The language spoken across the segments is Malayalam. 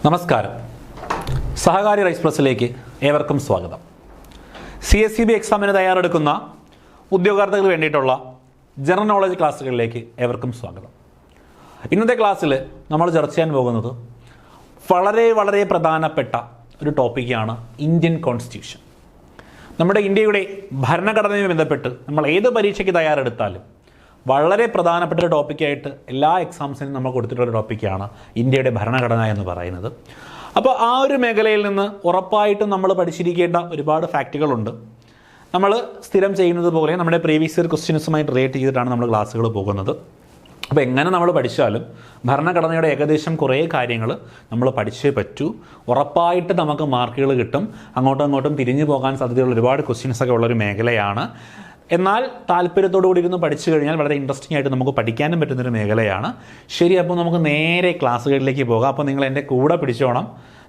നമസ്കാരം. സഹകാരി റൈസ് പ്രസ്സിലേക്ക് ഏവർക്കും സ്വാഗതം. CSEB എക്സാമിന് തയ്യാറെടുക്കുന്ന ഉദ്യോഗാർത്ഥികൾക്ക് വേണ്ടിയിട്ടുള്ള ജനറൽ നോളജ് ക്ലാസ്സുകളിലേക്ക് ഏവർക്കും സ്വാഗതം. ഇന്നത്തെ ക്ലാസ്സിൽ നമ്മൾ ചർച്ച ചെയ്യാൻ പോകുന്നത് വളരെ പ്രധാനപ്പെട്ട ഒരു ടോപ്പിക്കാണ് ഇന്ത്യൻ കോൺസ്റ്റിറ്റ്യൂഷൻ. നമ്മുടെ ഇന്ത്യയുടെ ഭരണഘടനയുമായി ബന്ധപ്പെട്ട് നമ്മൾ ഏത് പരീക്ഷയ്ക്ക് തയ്യാറെടുത്താലും വളരെ പ്രധാനപ്പെട്ട ഒരു ടോപ്പിക്കായിട്ട് എല്ലാ എക്സാംസിനും നമ്മൾ കൊടുത്തിട്ടുള്ള ടോപ്പിക്കാണ് ഇന്ത്യയുടെ ഭരണഘടന എന്ന് പറയുന്നത്. അപ്പോൾ ആ ഒരു മേഖലയിൽ നിന്ന് ഉറപ്പായിട്ടും നമ്മൾ പഠിച്ചിരിക്കേണ്ട ഒരുപാട് ഫാക്റ്റുകളുണ്ട്. നമ്മൾ സ്ഥിരം ചെയ്യുന്നത് പോലെ നമ്മുടെ പ്രീവിയസ് ഇയർ ക്വസ്റ്റ്യൻസുമായി റിലേറ്റ് ചെയ്തിട്ടാണ് നമ്മൾ ക്ലാസ്സുകൾ പോകുന്നത്. അപ്പോൾ എങ്ങനെ നമ്മൾ പഠിച്ചാലും ഭരണഘടനയുടെ ഏകദേശം കുറേ കാര്യങ്ങൾ നമ്മൾ പഠിച്ചേ പറ്റൂ. ഉറപ്പായിട്ട് നമുക്ക് മാർക്കുകൾ കിട്ടും. അങ്ങോട്ടും തിരിഞ്ഞു പോകാൻ സാധ്യതയുള്ള ഒരുപാട് ക്വസ്റ്റ്യൻസൊക്കെ ഉള്ളൊരു മേഖലയാണ്. എന്നാൽ താല്പര്യത്തോടു കൂടി ഇരുന്ന് പഠിച്ചു കഴിഞ്ഞാൽ വളരെ ഇൻട്രസ്റ്റിംഗ് ആയിട്ട് നമുക്ക് പഠിക്കാനും പറ്റുന്നൊരു മേഖലയാണ്. ശരി, അപ്പോൾ നമുക്ക് നേരെ ക്ലാസ്സുകളിലേക്ക് പോകാം. അപ്പോൾ നിങ്ങൾ എൻ്റെ കൂടെ പിടിച്ചോണം,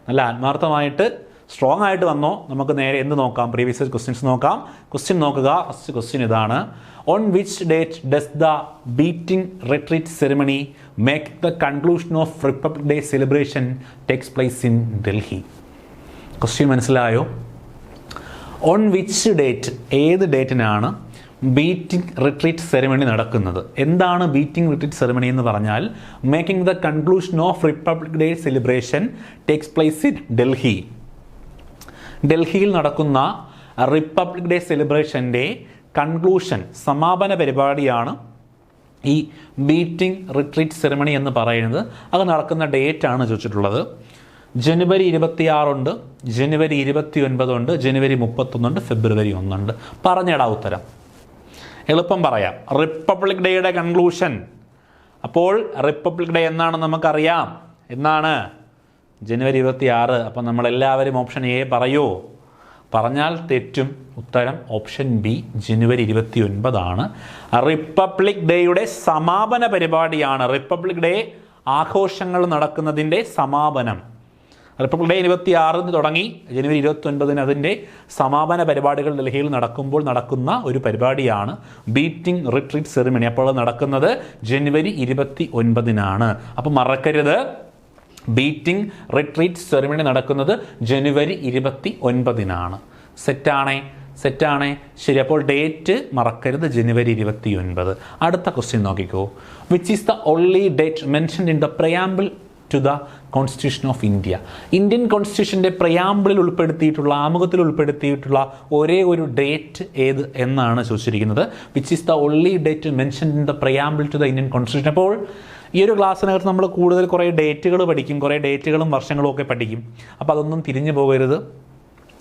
നല്ല ആത്മാർത്ഥമായിട്ട് സ്ട്രോങ് ആയിട്ട് വന്നോ. നമുക്ക് നേരെ എന്ത് നോക്കാം? പ്രീവിയസ് ഇയർ ക്വസ്റ്റ്യൻസ് നോക്കാം. ക്വസ്റ്റ്യൻ നോക്കുക. ഫസ്റ്റ് ക്വസ്റ്റ്യൻ ഇതാണ്: on which date does the beating retreat ceremony make the conclusion of republic day celebration takes place in Delhi? Question മനസ്സിലായോ? ഓൺ വിച്ച് ഡേറ്റ്, ഏത് ഡേറ്റിനാണ് ബീറ്റിംഗ് റിട്രീറ്റ് സെറിമണി നടക്കുന്നത്? എന്താണ് ബീറ്റിംഗ് റിട്രീറ്റ് സെറിമണി എന്ന് പറഞ്ഞാൽ? Making the conclusion of republic day celebration takes place in Delhi. ഡൽഹിയിൽ നടക്കുന്ന റിപ്പബ്ലിക് ഡേ സെലിബ്രേഷൻ്റെ കൺക്ലൂഷൻ, സമാപന പരിപാടിയാണ് ഈ ബീറ്റിംഗ് റിട്രീറ്റ് സെറിമണി എന്ന് പറയുന്നത്. അത് നടക്കുന്ന ഡേറ്റാണ് ചോദിച്ചിട്ടുള്ളത്. ജനുവരി 26 ഉണ്ട്, ജനുവരി 29 ഉണ്ട്, ജനുവരി 31 ഉണ്ട്, ഫെബ്രുവരി 1 ഉണ്ട്. പറഞ്ഞിടാം ഉത്തരം. എളുപ്പം പറയാം. റിപ്പബ്ലിക് ഡേയുടെ കൺക്ലൂഷൻ. അപ്പോൾ റിപ്പബ്ലിക് ഡേ എന്നാണെന്ന് നമുക്കറിയാം. എന്നാണ്? ജനുവരി 26. അപ്പം നമ്മളെല്ലാവരും ഓപ്ഷൻ എ പറയൂ. പറഞ്ഞാൽ തെറ്റും. ഉത്തരം ഓപ്ഷൻ ബി, ജനുവരി 29 ആണ്. റിപ്പബ്ലിക് ഡേയുടെ സമാപന പരിപാടിയാണ്. റിപ്പബ്ലിക് ഡേ ആഘോഷങ്ങൾ നടക്കുന്നതിൻ്റെ സമാപനം. റിപ്പബ്ലിക് ഡേ 26 തുടങ്ങി ജനുവരി 29 അതിൻ്റെ സമാപന പരിപാടികൾ ഡൽഹിയിൽ നടക്കുമ്പോൾ നടക്കുന്ന ഒരു പരിപാടിയാണ് ബീറ്റിംഗ് റിട്രീറ്റ് സെറിമണി. അപ്പോൾ നടക്കുന്നത് ജനുവരി 29. അപ്പം മറക്കരുത്, ബീറ്റിംഗ് റിട്രീറ്റ് സെറിമണി നടക്കുന്നത് ജനുവരി 29. സെറ്റാണേ? ശരി. അപ്പോൾ ഡേറ്റ് മറക്കരുത്, ജനുവരി 29. അടുത്ത ക്വസ്റ്റ്യൻ നോക്കിക്കോ. Which is the only date mentioned in the preamble to the constitution of India? Indian കോൺസ്റ്റിറ്റ്യൂഷൻ്റെ പ്രിയാമ്പിളിൽ ഉൾപ്പെടുത്തിയിട്ടുള്ള, ആമുഖത്തിൽ ഉൾപ്പെടുത്തിയിട്ടുള്ള ഒരേ ഒരു ഡേറ്റ് ഏത് എന്നാണ് ചോദിച്ചിരിക്കുന്നത്. Which is the only date mentioned in the preamble to the Indian constitution. അപ്പോൾ ഈ ഒരു ക്ലാസ്സിനകത്ത് നമ്മൾ കൂടുതൽ കുറേ ഡേറ്റുകൾ പഠിക്കും, കുറേ ഡേറ്റുകളും വർഷങ്ങളും ഒക്കെ പഠിക്കും. അപ്പോൾ അതൊന്നും തിരിഞ്ഞു പോകരുത്.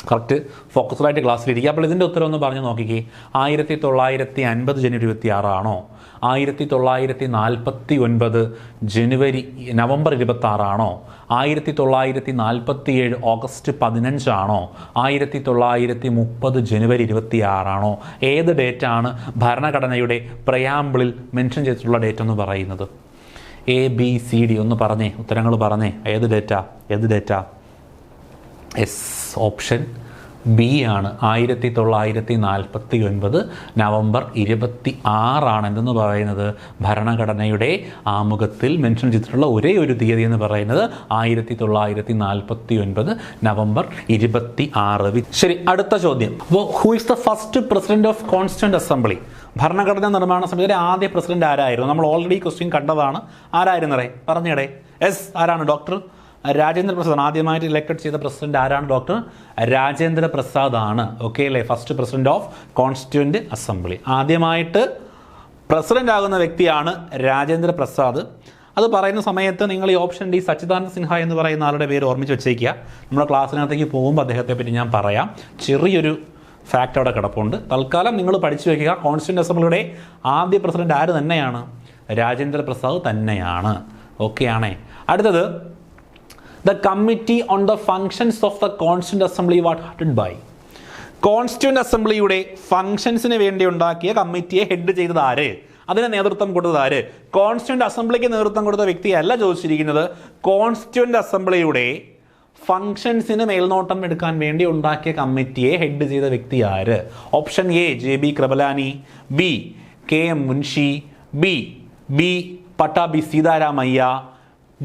കറക്റ്റ് ഫോക്കസ്ഡായിട്ട് ക്ലാസ്സിലിരിക്കുക. അപ്പോൾ ഇതിൻ്റെ ഉത്തരം ഒന്ന് പറഞ്ഞു നോക്കിക്കേ. 1950 ജനുവരി 26 ആണോ? 1949 നവംബർ 26 ആണോ? 1947 ഓഗസ്റ്റ് 15 ആണോ? 1930 ജനുവരി 26 ആണോ? ഏത് ഡേറ്റാണ് ഭരണഘടനയുടെ പ്രിയാമ്പിളിൽ മെൻഷൻ ചെയ്തിട്ടുള്ള ഡേറ്റ് എന്ന് പറയുന്നത്? ABCD ഒന്ന് പറഞ്ഞേ, ഉത്തരങ്ങൾ പറഞ്ഞേ. ഏത് ഡേറ്റാ? എസ്, ഓപ്ഷൻ ബി ആണ്. 1949 നവംബർ 26 ആണ് എന്തെന്ന് പറയുന്നത് ഭരണഘടനയുടെ ആമുഖത്തിൽ മെൻഷൻ ചെയ്തിട്ടുള്ള ഒരേ ഒരു തീയതി എന്ന് പറയുന്നത് 1949 നവംബർ 26. ശരി, അടുത്ത ചോദ്യം. അപ്പോൾ who is the first president of constituent assembly? ഭരണഘടനാ നിർമ്മാണ സമിതിയുടെ ആദ്യ പ്രസിഡന്റ് ആരായിരുന്നു? നമ്മൾ ഓൾറെഡി ക്വസ്റ്റ്യൻ കണ്ടതാണ്. ആരായിരുന്നേ? പറഞ്ഞിടേ. എസ്, ആരാണ്? ഡോക്ടർ രാജേന്ദ്ര പ്രസാദ്. ആദ്യമായിട്ട് ഇലക്റ്റഡ് ചെയ്ത പ്രസിഡന്റ് ആരാണ്? ഡോക്ടർ രാജേന്ദ്ര പ്രസാദ് ആണ്. ഓക്കെ അല്ലേ? First president of constituent assembly. ആദ്യമായിട്ട് പ്രസിഡന്റ് ആകുന്ന വ്യക്തിയാണ് രാജേന്ദ്ര പ്രസാദ്. അത് പറയുന്ന സമയത്ത് നിങ്ങൾ ഈ ഓപ്ഷൻ ഡി സച്ചിദാനന്ദ സിൻഹ എന്ന് പറയുന്ന ആളുടെ പേര് ഓർമ്മിച്ച് വെച്ചേക്കുക. നമ്മുടെ ക്ലാസ്സിനകത്തേക്ക് പോകുമ്പോൾ അദ്ദേഹത്തെ പറ്റി ഞാൻ പറയാം. ചെറിയൊരു ഫാക്റ്റ് അവിടെ കിടപ്പുണ്ട്. തൽക്കാലം നിങ്ങൾ പഠിച്ചു വയ്ക്കുക. കോൺസ്റ്റിറ്റ്യൂന്റ് അസംബ്ലിയുടെ ആദ്യ പ്രസിഡന്റ് ആര് തന്നെയാണ്? രാജേന്ദ്ര പ്രസാദ് തന്നെയാണ്. ഓക്കെ ആണേ? അടുത്തത്, The Committee on the Functions of the Constituent Assembly was headed by? Constituent അസംബ്ലിയുടെ ഫംഗ്ഷൻസിന് വേണ്ടി ഉണ്ടാക്കിയ കമ്മിറ്റിയെ ഹെഡ് ചെയ്തത് ആര്? അതിന് നേതൃത്വം കൊടുത്തത് ആര്? കോൺസ്റ്റിറ്റ്യൂന്റ് അസംബ്ലിക്ക് നേതൃത്വം കൊടുത്ത വ്യക്തിയല്ല ചോദിച്ചിരിക്കുന്നത്. കോൺസ്റ്റിറ്റ്യൂന്റ് അസംബ്ലിയുടെ ഫംഗ്ഷൻസിന് മേൽനോട്ടം എടുക്കാൻ വേണ്ടി ഉണ്ടാക്കിയ കമ്മിറ്റിയെ ഹെഡ് ചെയ്ത വ്യക്തി ആര്? Option A JB Kripalani, B KM Munshi, B Pattabhi Sitaramayya,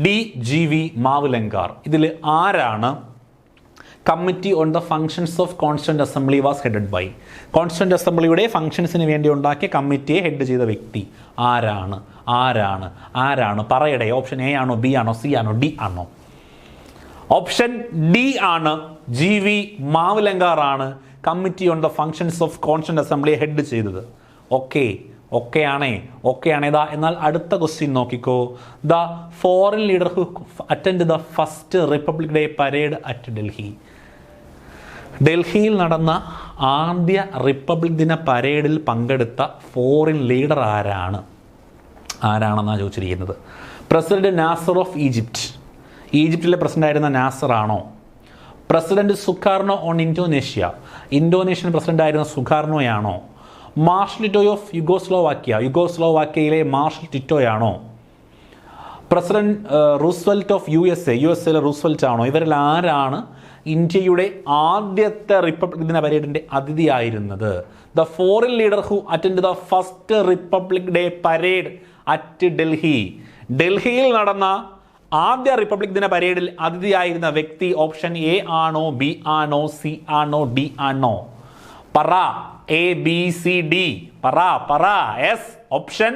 D G V Mavalankar. ഇതിൽ ആരാണ് committee on the functions of constituent assembly was headed by? കോൺസ്റ്റിറ്റ്യൂന്റ് അസംബ്ലിയുടെ ഫംഗ്ഷൻസിന് വേണ്ടി ഉണ്ടാക്കിയ കമ്മിറ്റിയെ ഹെഡ് ചെയ്ത വ്യക്തി ആരാണ്? ആരാണ്? ആരാണ്? പറയടേ. ഓപ്ഷൻ എ ആണോ, ബി ആണോ, സി ആണോ, ഡി ആണോ? ഓപ്ഷൻ ഡി ആണ്. ജി വി മാവുലങ്കാർ ആണ് committee on the functions of constituent assembly head ചെയ്തത്. ഓക്കെ ആണേ. ഇതാ. എന്നാൽ അടുത്ത ക്വസ്റ്റ്യൻ നോക്കിക്കോ. The foreign leader who attend the first republic day parade at Delhi. ഡൽഹിയിൽ നടന്ന ആദ്യ റിപ്പബ്ലിക് ദിന പരേഡിൽ പങ്കെടുത്ത ഫോറിൻ ലീഡർ ആരാണെന്നാണ് ചോദിച്ചിരിക്കുന്നത്. President Nasser of Egypt. ഈജിപ്തിലെ പ്രസിഡന്റ് ആയിരുന്ന നാസർ ആണോ? President Sukarno on Indonesia. Indonesian president ആയിരുന്ന സുകാർണോയാണോ? മാർഷൽ ടിറ്റോ ഓഫ് യുഗോസ്ലോവാക്യയിലെ മാർഷൽ ടിറ്റോയാണോ? President Roosevelt of U S എയിലെ റൂസ്വെൽറ്റ് ആണോ? ഇവരിൽ ആരാണ് ഇന്ത്യയുടെ ആദ്യത്തെ റിപ്പബ്ലിക് ദിന പരേഡിന്റെ അതിഥിയായിരുന്നത്? The foreign leader who attend the first republic day parade at Delhi. ഡൽഹിയിൽ നടന്ന ആദ്യ റിപ്പബ്ലിക് ദിന പരേഡിൽ അതിഥിയായിരുന്ന വ്യക്തി ഓപ്ഷൻ എ ആണോ, ബി ആണോ, സി ആണോ, ഡി ആണോ? പറ. A B C D. പറ. യെസ്, ഓപ്ഷൻ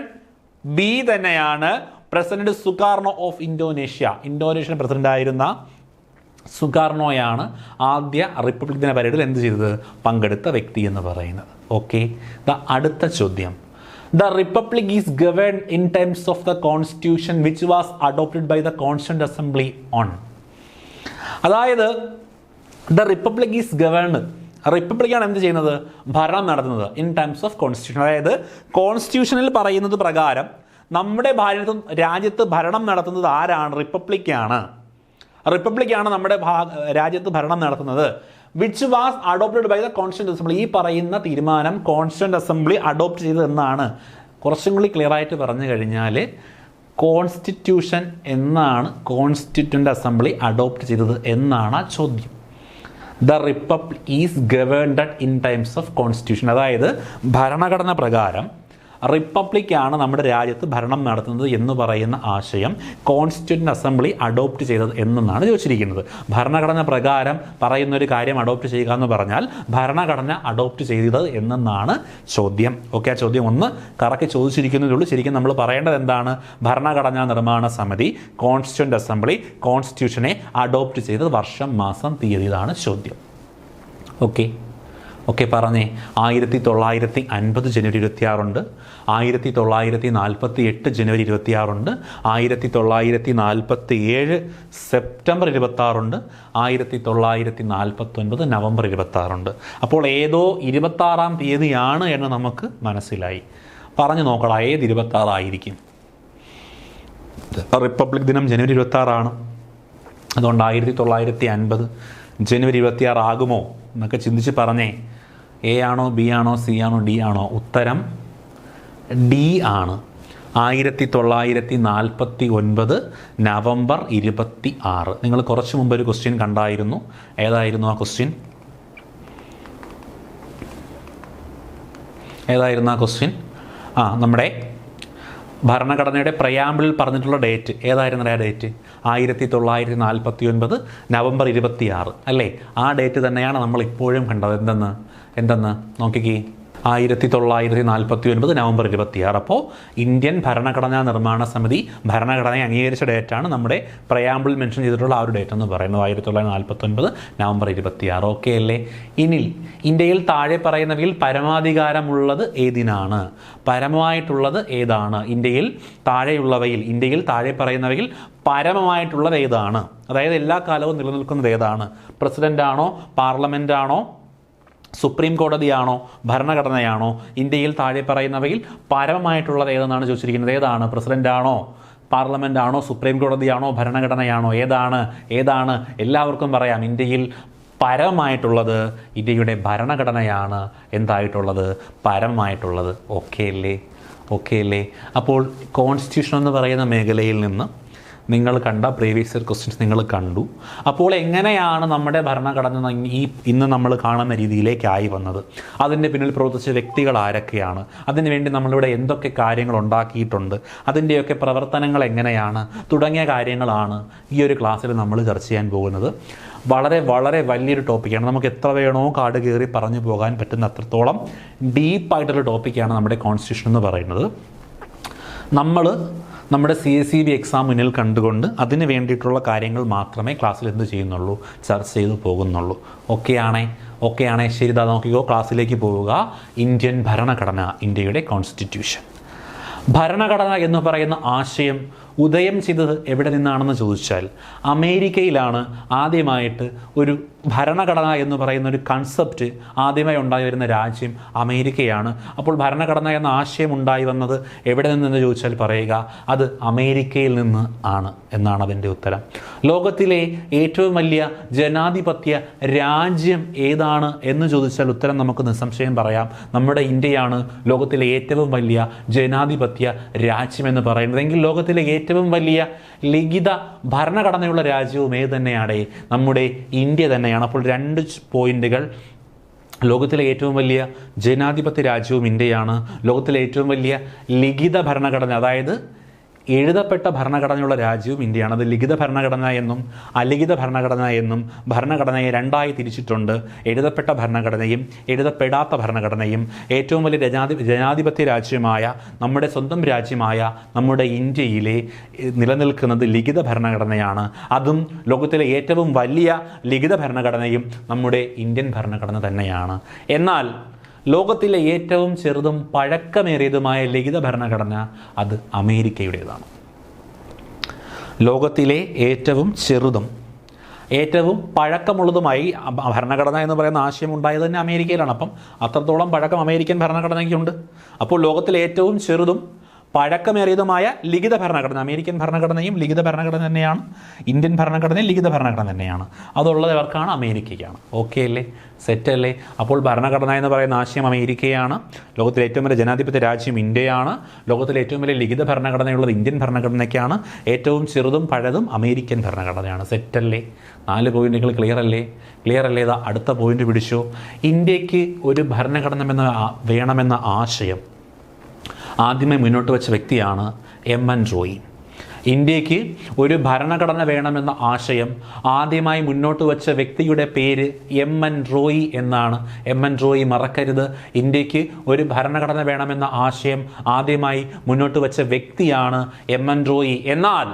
ബി തന്നെയാണ്. President Sukarno of Indonesian president ആയിരുന്ന സുകാർണോയാണ് ആദ്യ റിപ്പബ്ലിക് ദിന പരേഡിൽ എന്ത് ചെയ്തത്? പങ്കെടുത്ത വ്യക്തി എന്ന് പറയുന്നത്. ഓക്കെ. അടുത്ത ചോദ്യം. The republic is governed in terms of the constitution which was adopted by the Constituent Assembly on. അതായത് the republic is governed, റിപ്പബ്ലിക്കാണ് എന്ത് ചെയ്യുന്നത്? ഭരണം നടത്തുന്നത് ഇൻ ടേംസ് ഓഫ് കോൺസ്റ്റിറ്റ്യൂഷൻ. അതായത് കോൺസ്റ്റിറ്റ്യൂഷനിൽ പറയുന്നത് പ്രകാരം നമ്മുടെ രാജ്യത്ത് ഭരണം നടത്തുന്നത് ആരാണ്? റിപ്പബ്ലിക്കാണ് നമ്മുടെ രാജ്യത്ത് ഭരണം നടത്തുന്നത്. Which was adopted by the constituent assembly. ഈ പറയുന്ന തീരുമാനം കോൺസ്റ്റിറ്റ്യൂന്റ് അസംബ്ലി അഡോപ്റ്റ് ചെയ്തതെന്നാണ്. കുറച്ചും കൂടി ക്ലിയർ ആയിട്ട് പറഞ്ഞു കഴിഞ്ഞാൽ കോൺസ്റ്റിറ്റ്യൂഷൻ എന്നാണ് കോൺസ്റ്റിറ്റ്യൂന്റ് അസംബ്ലി അഡോപ്റ്റ് ചെയ്തത് എന്നാണ് ആ ചോദ്യം. The republic is governed in times of constitution. അതായത് ഭരണഘടന പ്രകാരം റിപ്പബ്ലിക്കാണ് നമ്മുടെ രാജ്യത്ത് ഭരണം നടത്തുന്നത് എന്ന് പറയുന്ന ആശയം കോൺസ്റ്റിറ്റ്യൂന്റ് അസംബ്ലി അഡോപ്റ്റ് ചെയ്തത് എന്നാണ് ചോദിച്ചിരിക്കുന്നത്. ഭരണഘടന പ്രകാരം പറയുന്ന ഒരു കാര്യം അഡോപ്റ്റ് ചെയ്യുക എന്ന് പറഞ്ഞാൽ ഭരണഘടന അഡോപ്റ്റ് ചെയ്തത് എന്നാണ് ചോദ്യം. ഓക്കെ, ആ ചോദ്യം ഒന്ന് കറക്റ്റ് ചോദിച്ചിരിക്കുന്നതേ ഉള്ളൂ. ശരിക്കും നമ്മൾ പറയേണ്ടത് എന്താണ്? ഭരണഘടനാ നിർമ്മാണ സമിതി കോൺസ്റ്റിറ്റ്യൂന്റ് അസംബ്ലി കോൺസ്റ്റിറ്റ്യൂഷനെ അഡോപ്റ്റ് ചെയ്തത് വർഷം, മാസം, തീയതി. ഇതാണ് ചോദ്യം. ഓക്കെ പറഞ്ഞേ. 1950 ജനുവരി 26, 1948 ജനുവരി 26, 1947 സെപ്റ്റംബർ 26, 1949 നവംബർ 26. അപ്പോൾ ഏതോ 26-ാം തീയതിയാണ് എന്ന് നമുക്ക് മനസ്സിലായി. പറഞ്ഞു നോക്കടാ, ഏത് 26 ആയിരിക്കും? റിപ്പബ്ലിക് ദിനം ജനുവരി 26 അതുകൊണ്ട് 1950 ജനുവരി 26 ആകുമോ എന്നൊക്കെ ചിന്തിച്ച് പറഞ്ഞേ. എ ആണോ, ബി ആണോ, സി ആണോ, ഡി ആണോ? ഉത്തരം ഡി ആണ്. 1949 നവംബർ 26. നിങ്ങൾ കുറച്ച് മുമ്പ് ഒരു ക്വസ്റ്റ്യൻ കണ്ടായിരുന്നു. ഏതായിരുന്നു ആ ക്വസ്റ്റ്യൻ? നമ്മുടെ ഭരണഘടനയുടെ പ്രയാമ്പിളിൽ പറഞ്ഞിട്ടുള്ള ഡേറ്റ് ഏതായിരുന്നു? ആ ഡേറ്റ് 1949 നവംബർ 26 അല്ലേ? ആ ഡേറ്റ് തന്നെയാണ് നമ്മൾ ഇപ്പോഴും കണ്ടത്. എന്തെന്ന് നോക്കിക്കേ. 1949 നവംബർ 26. അപ്പോൾ ഇന്ത്യൻ ഭരണഘടനാ നിർമ്മാണ സമിതി ഭരണഘടനയെ അംഗീകരിച്ച ഡേറ്റാണ് നമ്മുടെ പ്രയാമ്പിൾ മെൻഷൻ ചെയ്തിട്ടുള്ള ആ ഒരു ഡേറ്റ് എന്ന് പറയുന്നത് 1949 നവംബർ 26. ഓക്കെ അല്ലേ? ഇനി ഇന്ത്യയിൽ താഴെ പറയുന്നവയിൽ പരമാധികാരമുള്ളത് ഏതിനാണ്? പരമമായിട്ടുള്ളത് ഏതാണ്? ഇന്ത്യയിൽ താഴെ പറയുന്നവയിൽ പരമമായിട്ടുള്ളത് ഏതാണ്? അതായത് എല്ലാ കാലവും നിലനിൽക്കുന്നത് ഏതാണ്? പ്രസിഡന്റ് ആണോ, പാർലമെന്റ് ആണോ, സുപ്രീം കോടതിയാണോ, ഭരണഘടനയാണോ? ഇന്ത്യയിൽ താഴെ പറയുന്നവയിൽ പരമമായിട്ടുള്ളത് ഏതെന്നാണ് ചോദിച്ചിരിക്കുന്നത്. ഏതാണ്? പ്രസിഡന്റ് ആണോ, പാർലമെന്റ് ആണോ, സുപ്രീം കോടതിയാണോ, ഭരണഘടനയാണോ? ഏതാണ്? എല്ലാവർക്കും പറയാം. ഇന്ത്യയിൽ പരമമായിട്ടുള്ളത് ഇന്ത്യയുടെ ഭരണഘടനയാണ്. എന്തായിട്ടുള്ളത്? പരമമായിട്ടുള്ളത്. ഓക്കെ അല്ലേ? അപ്പോൾ കോൺസ്റ്റിറ്റ്യൂഷൻ എന്ന് പറയുന്ന മേഖലയിൽ നിന്ന് നിങ്ങൾ കണ്ട പ്രീവിയസ് ഇയർ ക്വസ്റ്റ്യൻസ് നിങ്ങൾ കണ്ടു. അപ്പോൾ എങ്ങനെയാണ് നമ്മുടെ ഭരണഘടന ഇന്ന് നമ്മൾ കാണുന്ന രീതിയിലേക്കായി വന്നത്, അതിൻ്റെ പിന്നിൽ പ്രവർത്തിച്ച വ്യക്തികൾ ആരൊക്കെയാണ്, അതിനുവേണ്ടി നമ്മളിവിടെ എന്തൊക്കെ കാര്യങ്ങൾ ഉണ്ടാക്കിയിട്ടുണ്ട്, അതിൻ്റെയൊക്കെ പ്രവർത്തനങ്ങൾ എങ്ങനെയാണ് തുടങ്ങിയ കാര്യങ്ങളാണ് ഈ ഒരു ക്ലാസ്സിൽ നമ്മൾ ചർച്ച ചെയ്യാൻ പോകുന്നത്. വളരെ വളരെ വലിയൊരു ടോപ്പിക്കാണ്. നമുക്ക് എത്ര വേണോ കാട് കയറി പറഞ്ഞു പോകാൻ പറ്റുന്ന അത്രത്തോളം ഡീപ്പായിട്ടുള്ള ടോപ്പിക്കാണ് നമ്മുടെ കോൺസ്റ്റിറ്റ്യൂഷൻ എന്ന് പറയുന്നത്. നമ്മൾ നമ്മുടെ CSEB എക്സാം മുന്നിൽ കണ്ടുകൊണ്ട് അതിന് വേണ്ടിയിട്ടുള്ള കാര്യങ്ങൾ മാത്രമേ ക്ലാസ്സിൽ എന്ത് ചെയ്യുന്നുള്ളൂ, ചർച്ച ചെയ്തു പോകുന്നുള്ളൂ. ഓക്കെ ആണേ ശരി. ഇതാ നോക്കിക്കോ, ക്ലാസ്സിലേക്ക് പോവുക. ഇന്ത്യൻ ഭരണഘടന, ഇന്ത്യയുടെ കോൺസ്റ്റിറ്റ്യൂഷൻ. ഭരണഘടന എന്ന് പറയുന്ന ആശയം ഉദയം ചെയ്തത് എവിടെ നിന്നാണെന്ന് ചോദിച്ചാൽ അമേരിക്കയിലാണ് ആദ്യമായിട്ട് ഒരു ഭരണഘടന എന്ന് പറയുന്ന ഒരു കൺസെപ്റ്റ് ആദ്യമായി ഉണ്ടായി വരുന്ന രാജ്യം അമേരിക്കയാണ്. അപ്പോൾ ഭരണഘടന എന്ന ആശയം ഉണ്ടായി വന്നത് എവിടെ നിന്നെന്ന് ചോദിച്ചാൽ പറയുക അത് അമേരിക്കയിൽ നിന്ന് ആണ് എന്നാണ് അതിൻ്റെ ഉത്തരം. ലോകത്തിലെ ഏറ്റവും വലിയ ജനാധിപത്യ രാജ്യം ഏതാണ് എന്ന് ചോദിച്ചാൽ ഉത്തരം നമുക്ക് നിസ്സംശയം പറയാം, നമ്മുടെ ഇന്ത്യയാണ് ലോകത്തിലെ ഏറ്റവും വലിയ ജനാധിപത്യ രാജ്യം എന്ന് പറയുന്നത്. എങ്കിൽ ലോകത്തിലെ ഏറ്റവും വലിയ ലിഖിത ഭരണഘടനയുള്ള രാജ്യവും ഏത് തന്നെയാണ്? നമ്മുടെ ഇന്ത്യ തന്നെയാണ്. അപ്പോൾ 2 പോയിന്റുകൾ. ലോകത്തിലെ ഏറ്റവും വലിയ ജനാധിപത്യ രാജ്യവും ഇന്ത്യയാണ്. ലോകത്തിലെ ഏറ്റവും വലിയ ലിഖിത ഭരണഘടന, അതായത് എഴുതപ്പെട്ട ഭരണഘടനയുള്ള രാജ്യവും ഇന്ത്യയാണ്. അത് ലിഖിത ഭരണഘടന എന്നും അലിഖിത ഭരണഘടന എന്നും ഭരണഘടനയെ 2ആയി തിരിച്ചിട്ടുണ്ട്. എഴുതപ്പെട്ട ഭരണഘടനയും എഴുതപ്പെടാത്ത ഭരണഘടനയും. ഏറ്റവും വലിയ ജനാധിപത്യ രാജ്യമായ നമ്മുടെ സ്വന്തം രാജ്യമായ നമ്മുടെ ഇന്ത്യയിലെ നിലനിൽക്കുന്നത് ലിഖിത ഭരണഘടനയാണ്. അതും ലോകത്തിലെ ഏറ്റവും വലിയ ലിഖിത ഭരണഘടനയും നമ്മുടെ ഇന്ത്യൻ ഭരണഘടന തന്നെയാണ്. എന്നാൽ ലോകത്തിലെ ഏറ്റവും ചെറുതും പഴക്കമേറിയതുമായ ലിഖിത ഭരണഘടന അത് അമേരിക്കയുടേതാണ്. ലോകത്തിലെ ഏറ്റവും ചെറുതും ഏറ്റവും പഴക്കമുള്ളതുമായി ഭരണഘടന എന്ന് പറയുന്ന ആശയം ഉണ്ടായത് തന്നെ അമേരിക്കയിലാണ്. അപ്പം അത്രത്തോളം പഴക്കം അമേരിക്കൻ ഭരണഘടനയ്ക്കുണ്ട്. അപ്പോൾ ലോകത്തിലെ ഏറ്റവും ചെറുതും പഴക്കമേറിയതുമായ ലിഖിത ഭരണഘടന, അമേരിക്കൻ ഭരണഘടനയും ലിഖിത ഭരണഘടന തന്നെയാണ്, ഇന്ത്യൻ ഭരണഘടനയും ലിഖിത ഭരണഘടന തന്നെയാണ്. അതുള്ളത് ഇവർക്കാണ്, അമേരിക്കയ്ക്കാണ്. ഓക്കെ അല്ലേ, സെറ്റല്ലേ? അപ്പോൾ ഭരണഘടന എന്ന് പറയുന്ന ആശയം അമേരിക്കയാണ്. ലോകത്തിലെ ഏറ്റവും വലിയ ജനാധിപത്യ രാജ്യം ഇന്ത്യയാണ്. ലോകത്തിലെ ഏറ്റവും വലിയ ലിഖിത ഭരണഘടനയുള്ളത് ഇന്ത്യൻ ഭരണഘടനയ്ക്കാണ്. ഏറ്റവും ചെറുതും പഴതും അമേരിക്കൻ ഭരണഘടനയാണ്. സെറ്റല്ലേ? 4 പോയിന്റുകൾ ക്ലിയർ അല്ലേ? ഇതാ അടുത്ത പോയിന്റ് പിടിച്ചു. ഇന്ത്യക്ക് ഒരു ഭരണഘടന വേണമെന്ന ആശയം ആദ്യമേ മുന്നോട്ട് വെച്ച വ്യക്തിയാണ് MN റോയി. ഇന്ത്യക്ക് ഒരു ഭരണഘടന വേണമെന്ന ആശയം ആദ്യമായി മുന്നോട്ട് വെച്ച വ്യക്തിയുടെ പേര് MN റോയി എന്നാണ്. MN റോയി മറക്കരുത്. ഇന്ത്യക്ക് ഒരു ഭരണഘടന വേണമെന്ന ആശയം ആദ്യമായി മുന്നോട്ട് വെച്ച വ്യക്തിയാണ് MN റോയി. എന്നാൽ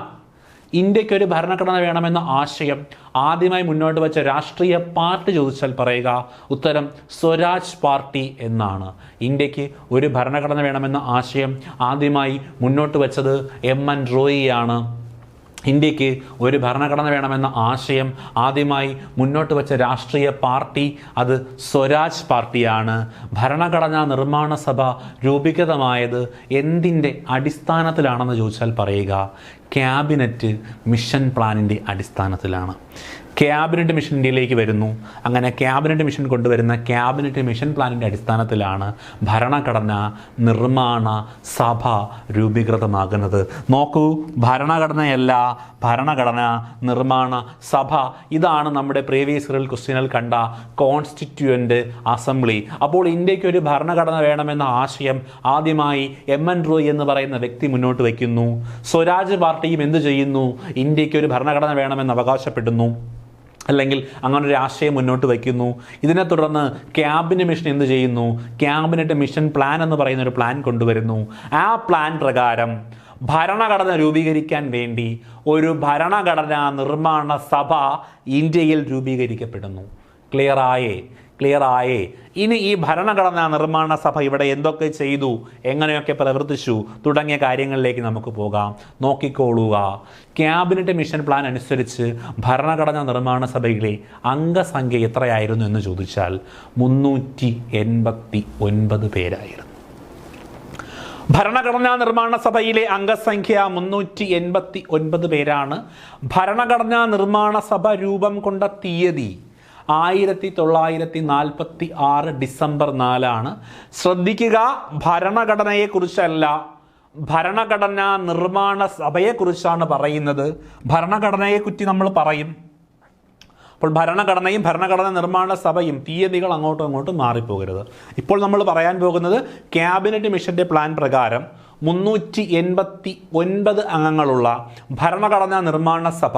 ഇന്ത്യക്ക് ഒരു ഭരണഘടന വേണമെന്ന ആശയം ആദ്യമായി മുന്നോട്ട് വെച്ച രാഷ്ട്രീയ പാർട്ടി ചോദിച്ചാൽ പറയുക ഉത്തരം സ്വരാജ് പാർട്ടി എന്നാണ്. ഇന്ത്യക്ക് ഒരു ഭരണഘടന വേണമെന്ന ആശയം ആദ്യമായി മുന്നോട്ട് വെച്ചത് MN റോയിയാണ്. ഇന്ത്യക്ക് ഒരു ഭരണഘടന വേണമെന്ന ആശയം ആദ്യമായി മുന്നോട്ട് വെച്ച രാഷ്ട്രീയ പാർട്ടി അത് സ്വരാജ് പാർട്ടിയാണ്. ഭരണഘടനാ നിർമ്മാണ സഭ രൂപീകൃതമായത് എന്തിൻ്റെ അടിസ്ഥാനത്തിലാണെന്ന് ചോദിച്ചാൽ പറയുക ക്യാബിനറ്റ് മിഷൻ പ്ലാനിൻ്റെ അടിസ്ഥാനത്തിലാണ്. ക്യാബിനറ്റ് മിഷൻ ഇന്ത്യയിലേക്ക് വരുന്നു. അങ്ങനെ ക്യാബിനറ്റ് മിഷൻ കൊണ്ടുവരുന്ന ക്യാബിനറ്റ് മിഷൻ പ്ലാനിൻ്റെ അടിസ്ഥാനത്തിലാണ് ഭരണഘടന നിർമ്മാണ സഭ രൂപീകൃതമാകുന്നത്. നോക്കൂ, ഭരണഘടനയല്ല, ഭരണഘടന നിർമ്മാണ സഭ. ഇതാണ് നമ്മുടെ പ്രീവിയസ് ഇയർ ക്വസ്റ്റ്യനിൽ കണ്ട കോൺസ്റ്റിറ്റ്യൂവൻ്റ് അസംബ്ലി. അപ്പോൾ ഇന്ത്യക്ക് ഒരു ഭരണഘടന വേണമെന്ന ആശയം ആദ്യമായി MN റോയ് എന്ന് പറയുന്ന വ്യക്തി മുന്നോട്ട് വയ്ക്കുന്നു. സ്വരാജ് പാർട്ടിയും എന്ത് ചെയ്യുന്നു? ഇന്ത്യക്ക് ഒരു ഭരണഘടന വേണമെന്ന് അവകാശപ്പെടുന്നു, അല്ലെങ്കിൽ അങ്ങനെ ഒരു ആശയം മുന്നോട്ട് വയ്ക്കുന്നു. ഇതിനെ തുടർന്ന് ക്യാബിനറ്റ് മിഷൻ എന്ത് ചെയ്യുന്നു? ക്യാബിനറ്റ് മിഷൻ പ്ലാൻ എന്ന് പറയുന്ന ഒരു പ്ലാൻ കൊണ്ടുവരുന്നു. ആ പ്ലാൻ പ്രകാരം ഭരണഘടന രൂപീകരിക്കാൻ വേണ്ടി ഒരു ഭരണഘടനാ നിർമ്മാണ സഭ ഇന്ത്യയിൽ രൂപീകരിക്കപ്പെടുന്നു. ക്ലിയർ ആയേ? ഇനി ഈ ഭരണഘടനാ നിർമ്മാണ സഭ ഇവിടെ എന്തൊക്കെ ചെയ്തു, എങ്ങനെയൊക്കെ പ്രവർത്തിച്ചു തുടങ്ങിയ കാര്യങ്ങളിലേക്ക് നമുക്ക് പോകാം. നോക്കിക്കോളുക. ക്യാബിനറ്റ് മിഷൻ പ്ലാൻ അനുസരിച്ച് ഭരണഘടനാ നിർമ്മാണ സഭയിലെ അംഗസംഖ്യ എത്രയായിരുന്നു എന്ന് ചോദിച്ചാൽ 389 പേരായിരുന്നു. ഭരണഘടനാ നിർമ്മാണ സഭയിലെ അംഗസംഖ്യ 389 പേരാണ്. ഭരണഘടനാ നിർമ്മാണ സഭ രൂപം കൊണ്ട തീയതി 1946 ഡിസംബർ 4 ശ്രദ്ധിക്കുക, ഭരണഘടനയെക്കുറിച്ചല്ല, ഭരണഘടനാ നിർമ്മാണ സഭയെക്കുറിച്ചാണ് പറയുന്നത്. ഭരണഘടനയെക്കുറിച്ച് നമ്മൾ പറയും. അപ്പോൾ ഭരണഘടനയും ഭരണഘടനാ നിർമ്മാണ സഭയും തീയതികൾ അങ്ങോട്ടും ഇങ്ങോട്ടും മാറിപ്പോകരുത്. ഇപ്പോൾ നമ്മൾ പറയാൻ പോകുന്നത് ക്യാബിനറ്റ് മിഷന്റെ പ്ലാൻ പ്രകാരം 389 അംഗങ്ങളുള്ള ഭരണഘടനാ നിർമ്മാണ സഭ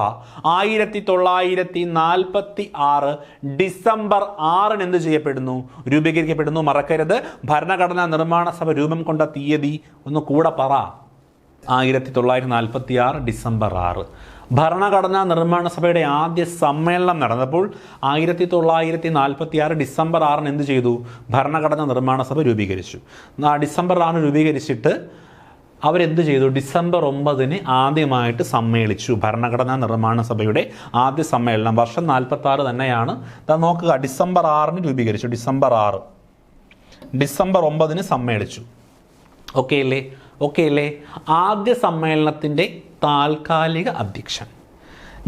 1946 ഡിസംബർ 6 എന്ത് ചെയ്യപ്പെടുന്നു? രൂപീകരിക്കപ്പെടുന്നു. മറക്കരുത്, ഭരണഘടനാ നിർമ്മാണ സഭ രൂപം കൊണ്ട തീയതി ഒന്ന് കൂടെ പറ. 1946 ഡിസംബർ 6. ഭരണഘടനാ നിർമ്മാണ സഭയുടെ ആദ്യ സമ്മേളനം നടന്നപ്പോൾ 1946 ഡിസംബർ 6 എന്ത് ചെയ്തു? ഭരണഘടനാ നിർമ്മാണ സഭ രൂപീകരിച്ചു. ഡിസംബർ 6 രൂപീകരിച്ചിട്ട് അവരെന്ത് ചെയ്തു? ഡിസംബർ 9 ആദ്യമായിട്ട് സമ്മേളിച്ചു. ഭരണഘടനാ നിർമ്മാണ സഭയുടെ ആദ്യ സമ്മേളനം വർഷം 46 തന്നെയാണ്. നോക്കുക, ഡിസംബർ 6 രൂപീകരിച്ചു. December 6, December 9 സമ്മേളിച്ചു. ഓക്കെ അല്ലേ? ആദ്യ സമ്മേളനത്തിൻ്റെ താൽക്കാലിക അധ്യക്ഷൻ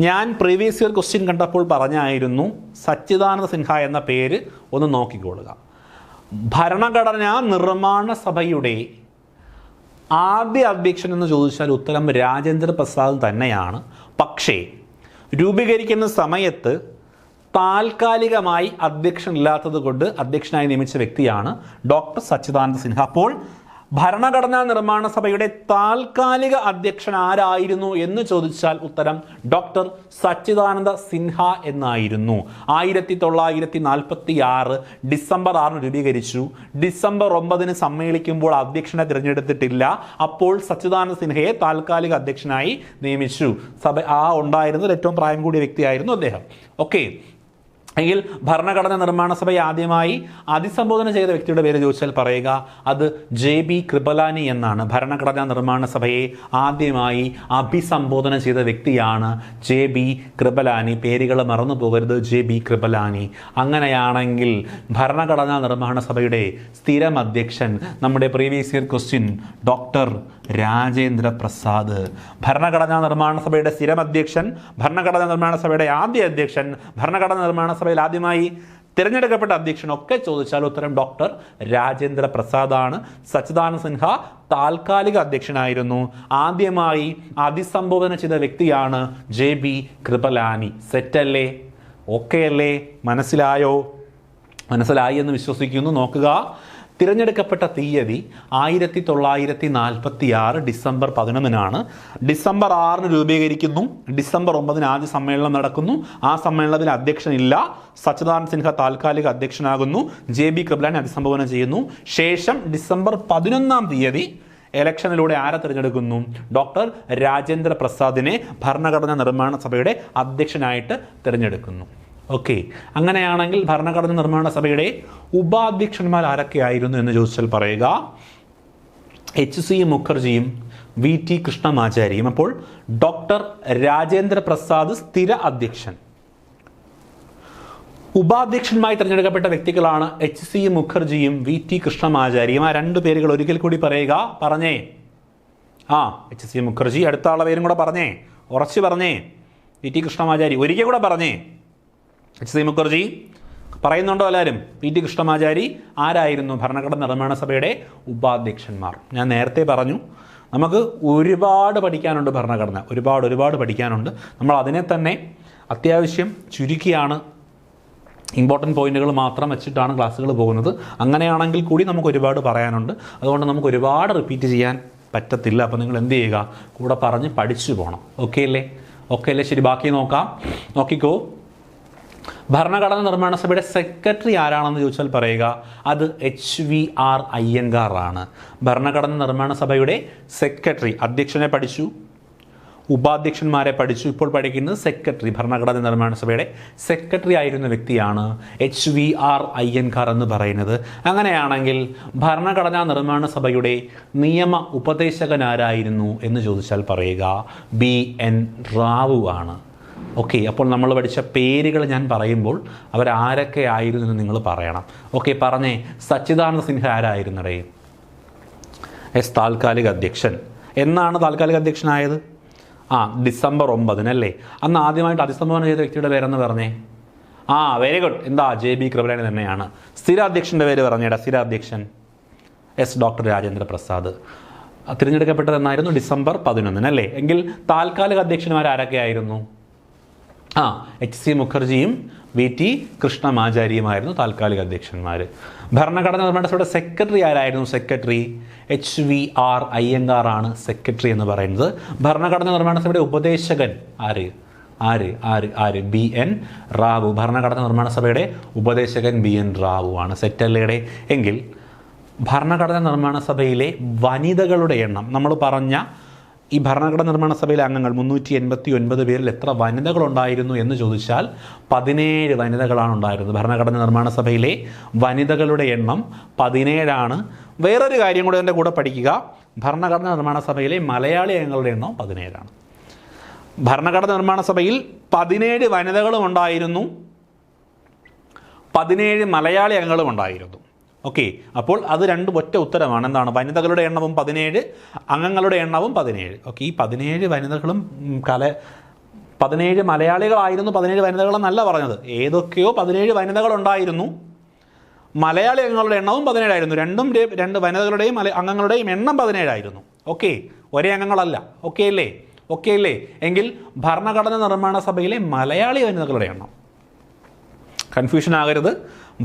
ഞാൻ പ്രീവിയസ് ഇയർ ക്വസ്റ്റ്യൻ കണ്ടപ്പോൾ പറഞ്ഞായിരുന്നു, സച്ചിദാനന്ദ സിൻഹ എന്ന പേര് ഒന്ന് നോക്കിക്കൊള്ളുക. ഭരണഘടനാ നിർമ്മാണ സഭയുടെ ആദ്യ അധ്യക്ഷൻ എന്ന് ചോദിച്ചാൽ ഉത്തരം രാജേന്ദ്ര പ്രസാദ് തന്നെയാണ്. പക്ഷേ രൂപീകരിക്കുന്ന സമയത്ത് താൽക്കാലികമായി അധ്യക്ഷൻ ഇല്ലാത്തത് കൊണ്ട് അധ്യക്ഷനായി നിയമിച്ച വ്യക്തിയാണ് ഡോക്ടർ സച്ചിദാനന്ദ സിൻഹ. അപ്പോൾ ഭരണഘടനാ നിർമ്മാണ സഭയുടെ താൽക്കാലിക അധ്യക്ഷൻ ആരായിരുന്നു എന്ന് ചോദിച്ചാൽ ഉത്തരം ഡോക്ടർ സച്ചിദാനന്ദ സിൻഹ എന്നായിരുന്നു. 1946 ഡിസംബർ 6 രൂപീകരിച്ചു. ഡിസംബർ 9 സമ്മേളിക്കുമ്പോൾ അധ്യക്ഷനെ തിരഞ്ഞെടുത്തിട്ടില്ല. അപ്പോൾ സച്ചിദാനന്ദ സിൻഹയെ താൽക്കാലിക അധ്യക്ഷനായി നിയമിച്ചു. സഭ ഉണ്ടായിരുന്നത് ഏറ്റവും പ്രായം കൂടിയ വ്യക്തിയായിരുന്നു അദ്ദേഹം. ഓക്കെ എങ്കിൽ ഭരണഘടനാ നിർമ്മാണ സഭയെ ആദ്യമായി അഭിസംബോധന ചെയ്ത വ്യക്തിയുടെ പേര് ചോദിച്ചാൽ പറയുക അത് JB കൃപലാനി എന്നാണ്. ഭരണഘടനാ നിർമ്മാണ സഭയെ ആദ്യമായി അഭിസംബോധന ചെയ്ത വ്യക്തിയാണ് JB കൃപലാനി. പേരുകൾ മറന്നു പോകരുത്, JB കൃപലാനി. അങ്ങനെയാണെങ്കിൽ ഭരണഘടനാ നിർമ്മാണ സഭയുടെ സ്ഥിരം അധ്യക്ഷൻ നമ്മുടെ previous year question doctor Rajendra Prasad. ഭരണഘടനാ നിർമ്മാണ സഭയുടെ സ്ഥിരം അധ്യക്ഷൻ, ഭരണഘടനാ നിർമ്മാണ സഭയുടെ ആദ്യ അധ്യക്ഷൻ, ഭരണഘടനാ നിർമ്മാണ സഭയിൽ ആദ്യമായി തിരഞ്ഞെടുക്കപ്പെട്ട അധ്യക്ഷൻ ഒക്കെ ചോദിച്ചാൽ ഉത്തരം ഡോക്ടർ രാജേന്ദ്ര പ്രസാദാണ്. സച്ചിദാനന്ദ സിൻഹ താൽക്കാലിക അധ്യക്ഷനായിരുന്നു. ആദ്യമായി അഭിസംബോധന ചെയ്ത വ്യക്തിയാണ് JB കൃപലാനി. സെറ്റല്ലേ? ഓക്കെ അല്ലേ? മനസ്സിലായി എന്ന് വിശ്വസിക്കുന്നു. നോക്കുക, തിരഞ്ഞെടുക്കപ്പെട്ട തീയതി 1946 ഡിസംബർ 11 ഡിസംബർ 6 രൂപീകരിക്കുന്നു. ഡിസംബർ 9 ആദ്യ സമ്മേളനം നടക്കുന്നു. ആ സമ്മേളനത്തിൽ അധ്യക്ഷനില്ല. സച്ചിദാനന്ദ സിൻഹ താൽക്കാലിക അധ്യക്ഷനാകുന്നു. JB കൃപലാനി അഭിസംബോധന ചെയ്യുന്നു. ശേഷം ഡിസംബർ 11 ഇലക്ഷനിലൂടെ ആരെ തിരഞ്ഞെടുക്കുന്നു? ഡോക്ടർ രാജേന്ദ്ര പ്രസാദിനെ ഭരണഘടനാ നിർമ്മാണ സഭയുടെ അധ്യക്ഷനായിട്ട് തിരഞ്ഞെടുക്കുന്നു. ഓക്കെ, അങ്ങനെയാണെങ്കിൽ ഭരണഘടനാ നിർമ്മാണ സഭയുടെ ഉപാധ്യക്ഷന്മാർ ആരൊക്കെയായിരുന്നു എന്ന് ചോദിച്ചാൽ പറയുക HC മുഖർജിയും VT കൃഷ്ണമാചാരിയും. അപ്പോൾ ഡോക്ടർ രാജേന്ദ്ര പ്രസാദ് സ്ഥിര അധ്യക്ഷൻ. ഉപാധ്യക്ഷന്മാരായി തിരഞ്ഞെടുക്കപ്പെട്ട വ്യക്തികളാണ് HC മുഖർജിയും VT കൃഷ്ണമാചാരിയും. ആ രണ്ട് പേരുകൾ ഒരിക്കൽ കൂടി പറയുക. പറഞ്ഞേ. HC മുഖർജി. അടുത്ത ആളുടെ പേരും കൂടെ പറഞ്ഞേ, ഉറച്ചു പറഞ്ഞേ. VT കൃഷ്ണമാചാരി ഒരിക്കൽ കൂടെ പറഞ്ഞേ. HC മുഖർജി പറയുന്നുണ്ടോ എല്ലാവരും? VT കൃഷ്ണമാചാരി ആരായിരുന്നു? ഭരണഘടനാ നിർമ്മാണ സഭയുടെ ഉപാധ്യക്ഷന്മാർ. ഞാൻ നേരത്തെ പറഞ്ഞു നമുക്ക് ഒരുപാട് പഠിക്കാനുണ്ട്. ഭരണഘടന ഒരുപാട് പഠിക്കാനുണ്ട്. നമ്മൾ അതിനെ തന്നെ അത്യാവശ്യം ചുരുക്കിയാണ്, ഇമ്പോർട്ടൻറ്റ് പോയിന്റുകൾ മാത്രം വെച്ചിട്ടാണ് ക്ലാസ്സുകൾ പോകുന്നത്. അങ്ങനെയാണെങ്കിൽ കൂടി നമുക്ക് ഒരുപാട് പറയാനുണ്ട്. അതുകൊണ്ട് നമുക്ക് ഒരുപാട് റിപ്പീറ്റ് ചെയ്യാൻ പറ്റത്തില്ല. അപ്പോൾ നിങ്ങൾ എന്ത് ചെയ്യുക? കൂടെ പറഞ്ഞ് പഠിച്ചു പോകണം. ഓക്കെ അല്ലേ? ശരി, ബാക്കി നോക്കാം. നോക്കിക്കോ. ഭരണഘടനാ നിർമ്മാണ സഭയുടെ സെക്രട്ടറി ആരാണെന്ന് ചോദിച്ചാൽ പറയുക അത് HVR അയ്യങ്കാർ ആണ്. ഭരണഘടനാ നിർമ്മാണ സഭയുടെ സെക്രട്ടറി. അധ്യക്ഷനെ പഠിച്ചു, ഉപാധ്യക്ഷന്മാരെ പഠിച്ചു. ഇപ്പോൾ പഠിക്കുന്നത് സെക്രട്ടറി. ഭരണഘടനാ നിർമ്മാണ സഭയുടെ സെക്രട്ടറി ആയിരുന്ന വ്യക്തിയാണ് HVR അയ്യൻകാർ എന്ന് പറയുന്നത്. അങ്ങനെയാണെങ്കിൽ ഭരണഘടനാ നിർമ്മാണ സഭയുടെ നിയമ ഉപദേശകനാരായിരുന്നു എന്ന് ചോദിച്ചാൽ പറയുക BN റാവു ആണ്. ഓക്കെ, അപ്പോൾ നമ്മൾ പഠിച്ച പേരുകൾ ഞാൻ പറയുമ്പോൾ അവരാരൊക്കെ ആയിരുന്നു എന്ന് നിങ്ങൾ പറയണം. ഓക്കെ, പറഞ്ഞേ. സച്ചിദാനന്ദ സിൻഹ ആരായിരുന്നടേ? താൽക്കാലിക അധ്യക്ഷൻ. എന്നാണ് താൽക്കാലിക അധ്യക്ഷനായത്? ഡിസംബർ 9 അല്ലേ? അന്ന് ആദ്യമായിട്ട് അഭിസംബോധന ചെയ്ത വ്യക്തിയുടെ പേരെന്ന് പറഞ്ഞേ. Very good. എന്താ? JB കൃപലാനി തന്നെയാണ്. സ്ഥിര അധ്യക്ഷൻ്റെ പേര് പറഞ്ഞേടാ. സ്ഥിര അധ്യക്ഷൻ ഡോക്ടർ രാജേന്ദ്ര പ്രസാദ്. തിരഞ്ഞെടുക്കപ്പെട്ടത് എന്നായിരുന്നു? ഡിസംബർ 11 അല്ലേ? എങ്കിൽ താൽക്കാലിക അധ്യക്ഷന്മാർ ആരൊക്കെയായിരുന്നു? HC മുഖർജിയും VT കൃഷ്ണമാചാരിയുമായിരുന്നു താൽക്കാലിക അധ്യക്ഷന്മാർ. ഭരണഘടനാ നിർമ്മാണ സഭയുടെ സെക്രട്ടറി ആരായിരുന്നു? സെക്രട്ടറി HVR അയ്യങ്കാർ ആണ് സെക്രട്ടറി എന്ന് പറയുന്നത്. ഭരണഘടനാ നിർമ്മാണ സഭയുടെ ഉപദേശകൻ ആര്? BN റാവു. ഭരണഘടനാ നിർമ്മാണ സഭയുടെ ഉപദേശകൻ BN റാവു ആണ്. സെറ്റല്ലേടെ? എങ്കിൽ ഭരണഘടനാ നിർമ്മാണ സഭയിലെ വനിതകളുടെ എണ്ണം, നമ്മൾ പറഞ്ഞ ഈ ഭരണഘടനാ നിർമ്മാണ സഭയിലെ അംഗങ്ങൾ 389 പേരിൽ എത്ര വനിതകളുണ്ടായിരുന്നു എന്ന് ചോദിച്ചാൽ 17 വനിതകളാണ് ഉണ്ടായിരുന്നത്. ഭരണഘടനാ നിർമ്മാണ സഭയിലെ വനിതകളുടെ എണ്ണം 17 ആണ്. വേറൊരു കാര്യം കൂടെ എൻ്റെ കൂടെ പഠിക്കുക, ഭരണഘടനാ നിർമ്മാണ സഭയിലെ മലയാളി അംഗങ്ങളുടെ എണ്ണം 17 ആണ്. ഭരണഘടനാ നിർമ്മാണ സഭയിൽ 17 വനിതകളും ഉണ്ടായിരുന്നു, 17 മലയാളി അംഗങ്ങളും ഉണ്ടായിരുന്നു. ഓക്കെ, അപ്പോൾ അത് രണ്ടും ഒറ്റ ഉത്തരമാണ്. എന്താണ്? വനിതകളുടെ എണ്ണവും 17, അംഗങ്ങളുടെ എണ്ണവും 17. ഓക്കെ, ഈ 17 വനിതകളും 17 മലയാളികളായിരുന്നു, 17 വനിതകളെന്നല്ല പറഞ്ഞത്. ഏതൊക്കെയോ 17 വനിതകളുണ്ടായിരുന്നു, മലയാളി അംഗങ്ങളുടെ എണ്ണവും 17 ആയിരുന്നു. രണ്ട് വനിതകളുടെയും അംഗങ്ങളുടെയും എണ്ണം 17 ആയിരുന്നു. ഓക്കെ, ഒരേ അംഗങ്ങളല്ല. ഓക്കെ അല്ലേ? എങ്കിൽ ഭരണഘടനാ നിർമ്മാണ സഭയിലെ മലയാളി വനിതകളുടെ എണ്ണം, കൺഫ്യൂഷൻ ആകരുത്,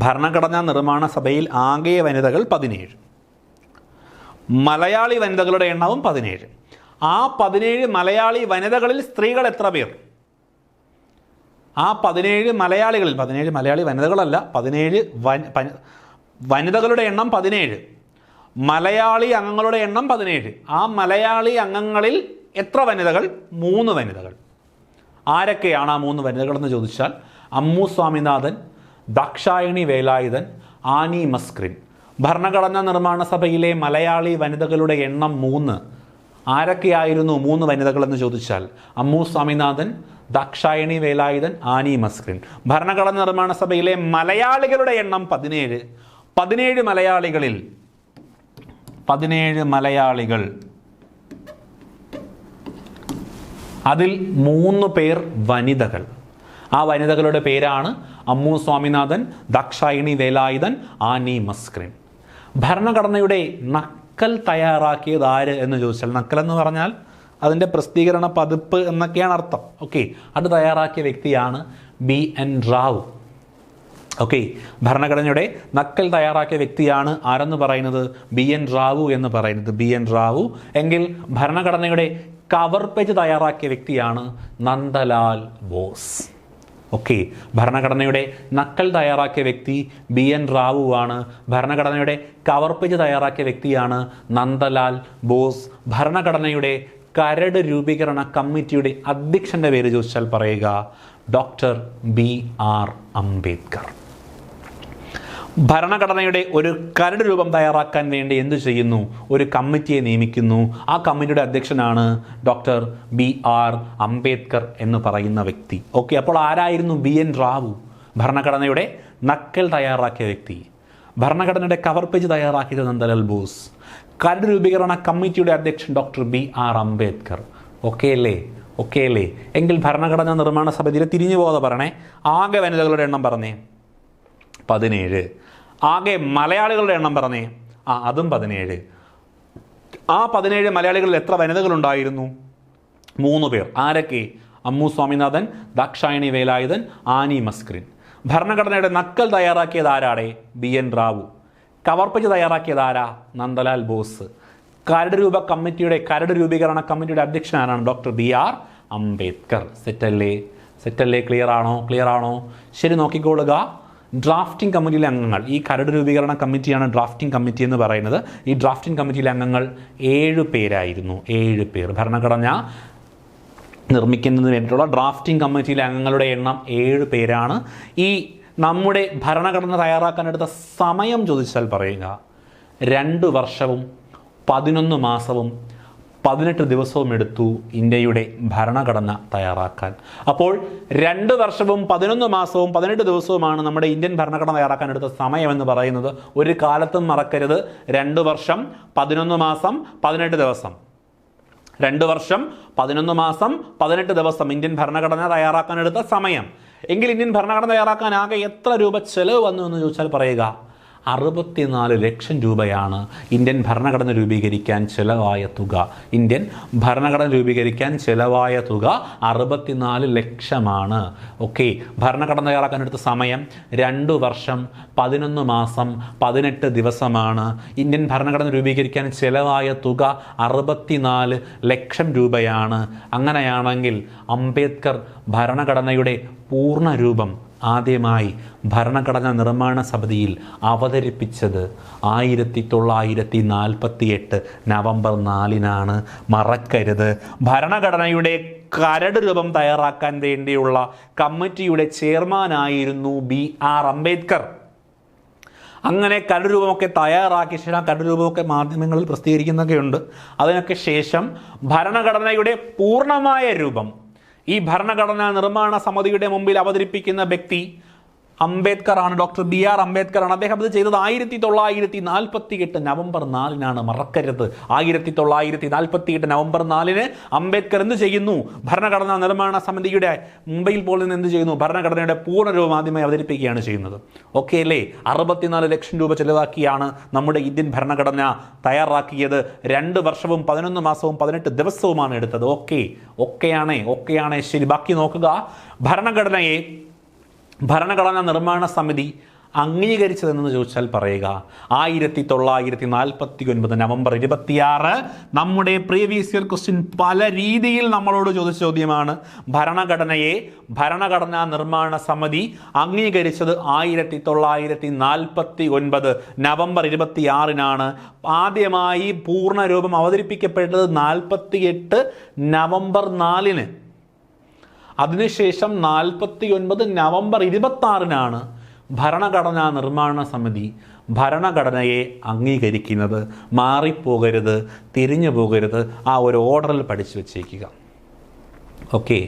ഭരണഘടനാ നിർമ്മാണ സഭയിൽ ആകെ വനിതകൾ 17, മലയാളി വനിതകളുടെ എണ്ണവും 17. ആ 17 മലയാളി വനിതകളിൽ സ്ത്രീകൾ എത്ര പേർ? ആ 17 മലയാളികളിൽ, 17 മലയാളി വനിതകളല്ല, 17 വനിതകളുടെ എണ്ണം 17, മലയാളി അംഗങ്ങളുടെ എണ്ണം 17. ആ മലയാളി അംഗങ്ങളിൽ എത്ര വനിതകൾ? 3 വനിതകൾ. ആരൊക്കെയാണ് ആ 3 വനിതകളെന്ന് ചോദിച്ചാൽ അമ്മു സ്വാമിനാഥൻ, ദാക്ഷായണി വേലായുധൻ, ആനി മസ്ക്രിൻ. ഭരണഘടനാ നിർമ്മാണ സഭയിലെ മലയാളി വനിതകളുടെ എണ്ണം 3. ആരൊക്കെയായിരുന്നു 3 വനിതകളെന്ന് ചോദിച്ചാൽ അമ്മു സ്വാമിനാഥൻ, ദാക്ഷായണി വേലായുധൻ, ആനി മസ്ക്രിൻ. ഭരണഘടനാ നിർമ്മാണ സഭയിലെ മലയാളികളുടെ എണ്ണം 17. 17 മലയാളികളിൽ 17 മലയാളികൾ, അതിൽ 3 പേർ വനിതകൾ. ആ വനിതകളുടെ പേരാണ് അമ്മു സ്വാമിനാഥൻ, ദാക്ഷായണി വേലായുധൻ, ആനി മസ്ക്രിൻ. ഭരണഘടനയുടെ നക്കൽ തയ്യാറാക്കിയത് ആര് എന്ന് ചോദിച്ചാൽ, നക്കൽ എന്ന് പറഞ്ഞാൽ അതിൻ്റെ പ്രസിദ്ധീകരണ പതിപ്പ് എന്നൊക്കെയാണ് അർത്ഥം. ഓക്കെ, അത് തയ്യാറാക്കിയ വ്യക്തിയാണ് BN റാവു. ഓക്കെ, ഭരണഘടനയുടെ നക്കൽ തയ്യാറാക്കിയ വ്യക്തിയാണ് ആരെന്ന് പറയുന്നത്? BN റാവു എന്ന് പറയുന്നത്. BN റാവു. എങ്കിൽ ഭരണഘടനയുടെ കവർ പേജ് തയ്യാറാക്കിയ വ്യക്തിയാണ് നന്ദലാൽ ബോസ്. ഓക്കെ, ഭരണഘടനയുടെ നക്കൽ തയ്യാറാക്കിയ വ്യക്തി BN റാവു ആണ്. ഭരണഘടനയുടെ കവർ പേജ് തയ്യാറാക്കിയ വ്യക്തിയാണ് നന്ദലാൽ ബോസ്. ഭരണഘടനയുടെ കരട് രൂപീകരണ കമ്മിറ്റിയുടെ അധ്യക്ഷൻ്റെ പേര് ചോദിച്ചാൽ പറയുക ഡോക്ടർ BR അംബേദ്കർ. ഭരണഘടനയുടെ ഒരു കരട് രൂപം തയ്യാറാക്കാൻ വേണ്ടി എന്ത് ചെയ്യുന്നു? ഒരു കമ്മിറ്റിയെ നിയമിക്കുന്നു. ആ കമ്മിറ്റിയുടെ അധ്യക്ഷനാണ് ഡോക്ടർ BR അംബേദ്കർ എന്ന് പറയുന്ന വ്യക്തി. ഓക്കെ, അപ്പോൾ ആരായിരുന്നു BN റാവു? ഭരണഘടനയുടെ നക്കൽ തയ്യാറാക്കിയ വ്യക്തി. ഭരണഘടനയുടെ കവർ പേജ് തയ്യാറാക്കിയത് നന്ദലാൽ ബോസ്. കരട് രൂപീകരണ കമ്മിറ്റിയുടെ അധ്യക്ഷൻ ഡോക്ടർ BR അംബേദ്കർ. ഓക്കെ അല്ലേ? എങ്കിൽ ഭരണഘടനാ നിർമ്മാണ സഭയിൽ തിരിഞ്ഞു പോകാതെ പറയണേ. ആകെ വനിതകളുടെ എണ്ണം പറഞ്ഞേ 17. ആകെ മലയാളികളുടെ എണ്ണം പറഞ്ഞേ, അതും 17. ആ 17 മലയാളികളിൽ എത്ര വനിതകളുണ്ടായിരുന്നു? 3 പേർ. ആരൊക്കെ? അമ്മു സ്വാമിനാഥൻ, ദാക്ഷായണി വേലായുധൻ, ആനി മസ്ക്രിൻ. ഭരണഘടനയുടെ നക്കൽ തയ്യാറാക്കിയത് ആരാടെ? BN റാവു. കവർ പേജ് തയ്യാറാക്കിയത് ആരാ? നന്ദലാൽ ബോസ്. കരട് രൂപീകരണ കമ്മിറ്റിയുടെ അധ്യക്ഷനാണ് ഡോക്ടർ BR അംബേദ്കർ. സെറ്റല്ലേ? ക്ലിയർ ആണോ? ശരി, നോക്കിക്കോളുക. ഡ്രാഫ്റ്റിംഗ് കമ്മിറ്റിയിലെ അംഗങ്ങൾ, ഈ കരട് രൂപീകരണ കമ്മിറ്റിയാണ് ഡ്രാഫ്റ്റിംഗ് കമ്മിറ്റി എന്ന് പറയുന്നത്. ഈ ഡ്രാഫ്റ്റിംഗ് കമ്മിറ്റിയിലെ അംഗങ്ങൾ 7 പേരായിരുന്നു. 7 പേർ. ഭരണഘടന നിർമ്മിക്കുന്നതിന് വേണ്ടിയിട്ടുള്ള ഡ്രാഫ്റ്റിംഗ് കമ്മിറ്റിയിലെ അംഗങ്ങളുടെ എണ്ണം 7 പേരാണ്. ഈ നമ്മുടെ ഭരണഘടന തയ്യാറാക്കാനെടുത്ത സമയം ചോദിച്ചാൽ പറയുക 2 വർഷവും 11 മാസവും 18 ദിവസവും എടുത്തു ഇന്ത്യയുടെ ഭരണഘടന തയ്യാറാക്കാൻ. അപ്പോൾ 2 വർഷവും 11 മാസവും 18 ദിവസവുമാണ് നമ്മുടെ ഇന്ത്യൻ ഭരണഘടന തയ്യാറാക്കാൻ എടുത്ത സമയം എന്ന് പറയുന്നത്. ഒരു കാലത്തും മറക്കരുത്. 2 വർഷം 11 മാസം 18 ദിവസം. 2 വർഷം 11 മാസം 18 ദിവസം ഇന്ത്യൻ ഭരണഘടന തയ്യാറാക്കാൻ എടുത്ത സമയം. എങ്കിൽ ഇന്ത്യൻ ഭരണഘടന തയ്യാറാക്കാൻ ആകെ എത്ര രൂപ ചെലവ് വന്നു എന്ന് ചോദിച്ചാൽ പറയുക 64 ലക്ഷം രൂപയാണ് ഇന്ത്യൻ ഭരണഘടന രൂപീകരിക്കാൻ ചിലവായ തുക. ഇന്ത്യൻ ഭരണഘടന രൂപീകരിക്കാൻ ചിലവായ തുക 64 ലക്ഷമാണ്. ഓക്കെ, ഭരണഘടന തയ്യാറാക്കാൻ എടുത്ത സമയം 2 വർഷം 11 മാസം 18 ദിവസമാണ്. ഇന്ത്യൻ ഭരണഘടന രൂപീകരിക്കാൻ ചിലവായ തുക 64 ലക്ഷം രൂപയാണ്. അങ്ങനെയാണെങ്കിൽ അംബേദ്കർ ഭരണഘടനയുടെ പൂർണ്ണ രൂപം ആദ്യമായി ഭരണഘടനാ നിർമ്മാണ സമിതിയിൽ അവതരിപ്പിച്ചത് 1948 നവംബർ 4-നാണ്. മറക്കരുത്. ഭരണഘടനയുടെ കരട് രൂപം തയ്യാറാക്കാൻ വേണ്ടിയുള്ള കമ്മിറ്റിയുടെ ചെയർമാനായിരുന്നു BR അംബേദ്കർ. അങ്ങനെ കരട് രൂപമൊക്കെ തയ്യാറാക്കിയ ശേഷം കരട് രൂപമൊക്കെ മാധ്യമങ്ങളിൽ പ്രസിദ്ധീകരിക്കുന്നൊക്കെയുണ്ട്. അതിനൊക്കെ ശേഷം ഭരണഘടനയുടെ പൂർണ്ണമായ രൂപം ഈ ഭരണഘടനാ നിർമ്മാണ സമിതിയുടെ മുമ്പിൽ അവതരിപ്പിക്കുന്ന വ്യക്തി അംബേദ്കർ ആണ്, ഡോക്ടർ BR അംബേദ്കർ ആണ്. അദ്ദേഹം അത് ചെയ്തത് 1948 നവംബർ 4-നാണ്. മറക്കരുത്. 1948 നവംബർ 4-ന് അംബേദ്കർ എന്ത് ചെയ്യുന്നു? ഭരണഘടനാ നിർമ്മാണ സമിതിയുടെ മുംബൈയിൽ പോലും നിന്ന് എന്ത് ചെയ്യുന്നു? ഭരണഘടനയുടെ പൂർണ്ണ രൂപം ആദ്യമായി അവതരിപ്പിക്കുകയാണ് ചെയ്യുന്നത്. ഓക്കെ അല്ലേ? 64 ലക്ഷം രൂപ ചെലവാക്കിയാണ് നമ്മുടെ ഇന്ത്യൻ ഭരണഘടന തയ്യാറാക്കിയത്. 2 വർഷവും 11 മാസവും 18 ദിവസവുമാണ് എടുത്തത്. ഓക്കെയാണ്. ശരി, ബാക്കി നോക്കുക. ഭരണഘടനാ നിർമ്മാണ സമിതി അംഗീകരിച്ചതെന്ന് ചോദിച്ചാൽ പറയുക 1949 നവംബർ 26. നമ്മുടെ പ്രീവിയസ് ഇയർ ക്വസ്റ്റ്യൻ പല രീതിയിൽ നമ്മളോട് ചോദിച്ച ചോദ്യമാണ്. ഭരണഘടനാ നിർമ്മാണ സമിതി അംഗീകരിച്ചത് 1949 നവംബർ 26-നാണ്. ആദ്യമായി പൂർണ്ണ രൂപം അവതരിപ്പിക്കപ്പെട്ടത് 48 നവംബർ 4-ന്. അതിനുശേഷം 49 നവംബർ 26-നാണ് ഭരണഘടനാ നിർമ്മാണ സമിതി ഭരണഘടനയെ അംഗീകരിക്കുന്നത്. മാറിപ്പോകരുത്, തിരിഞ്ഞു പോകരുത്. ആ ഒരു ഓർഡറിൽ പഠിച്ചു വച്ചേക്കുക. ഓക്കെ.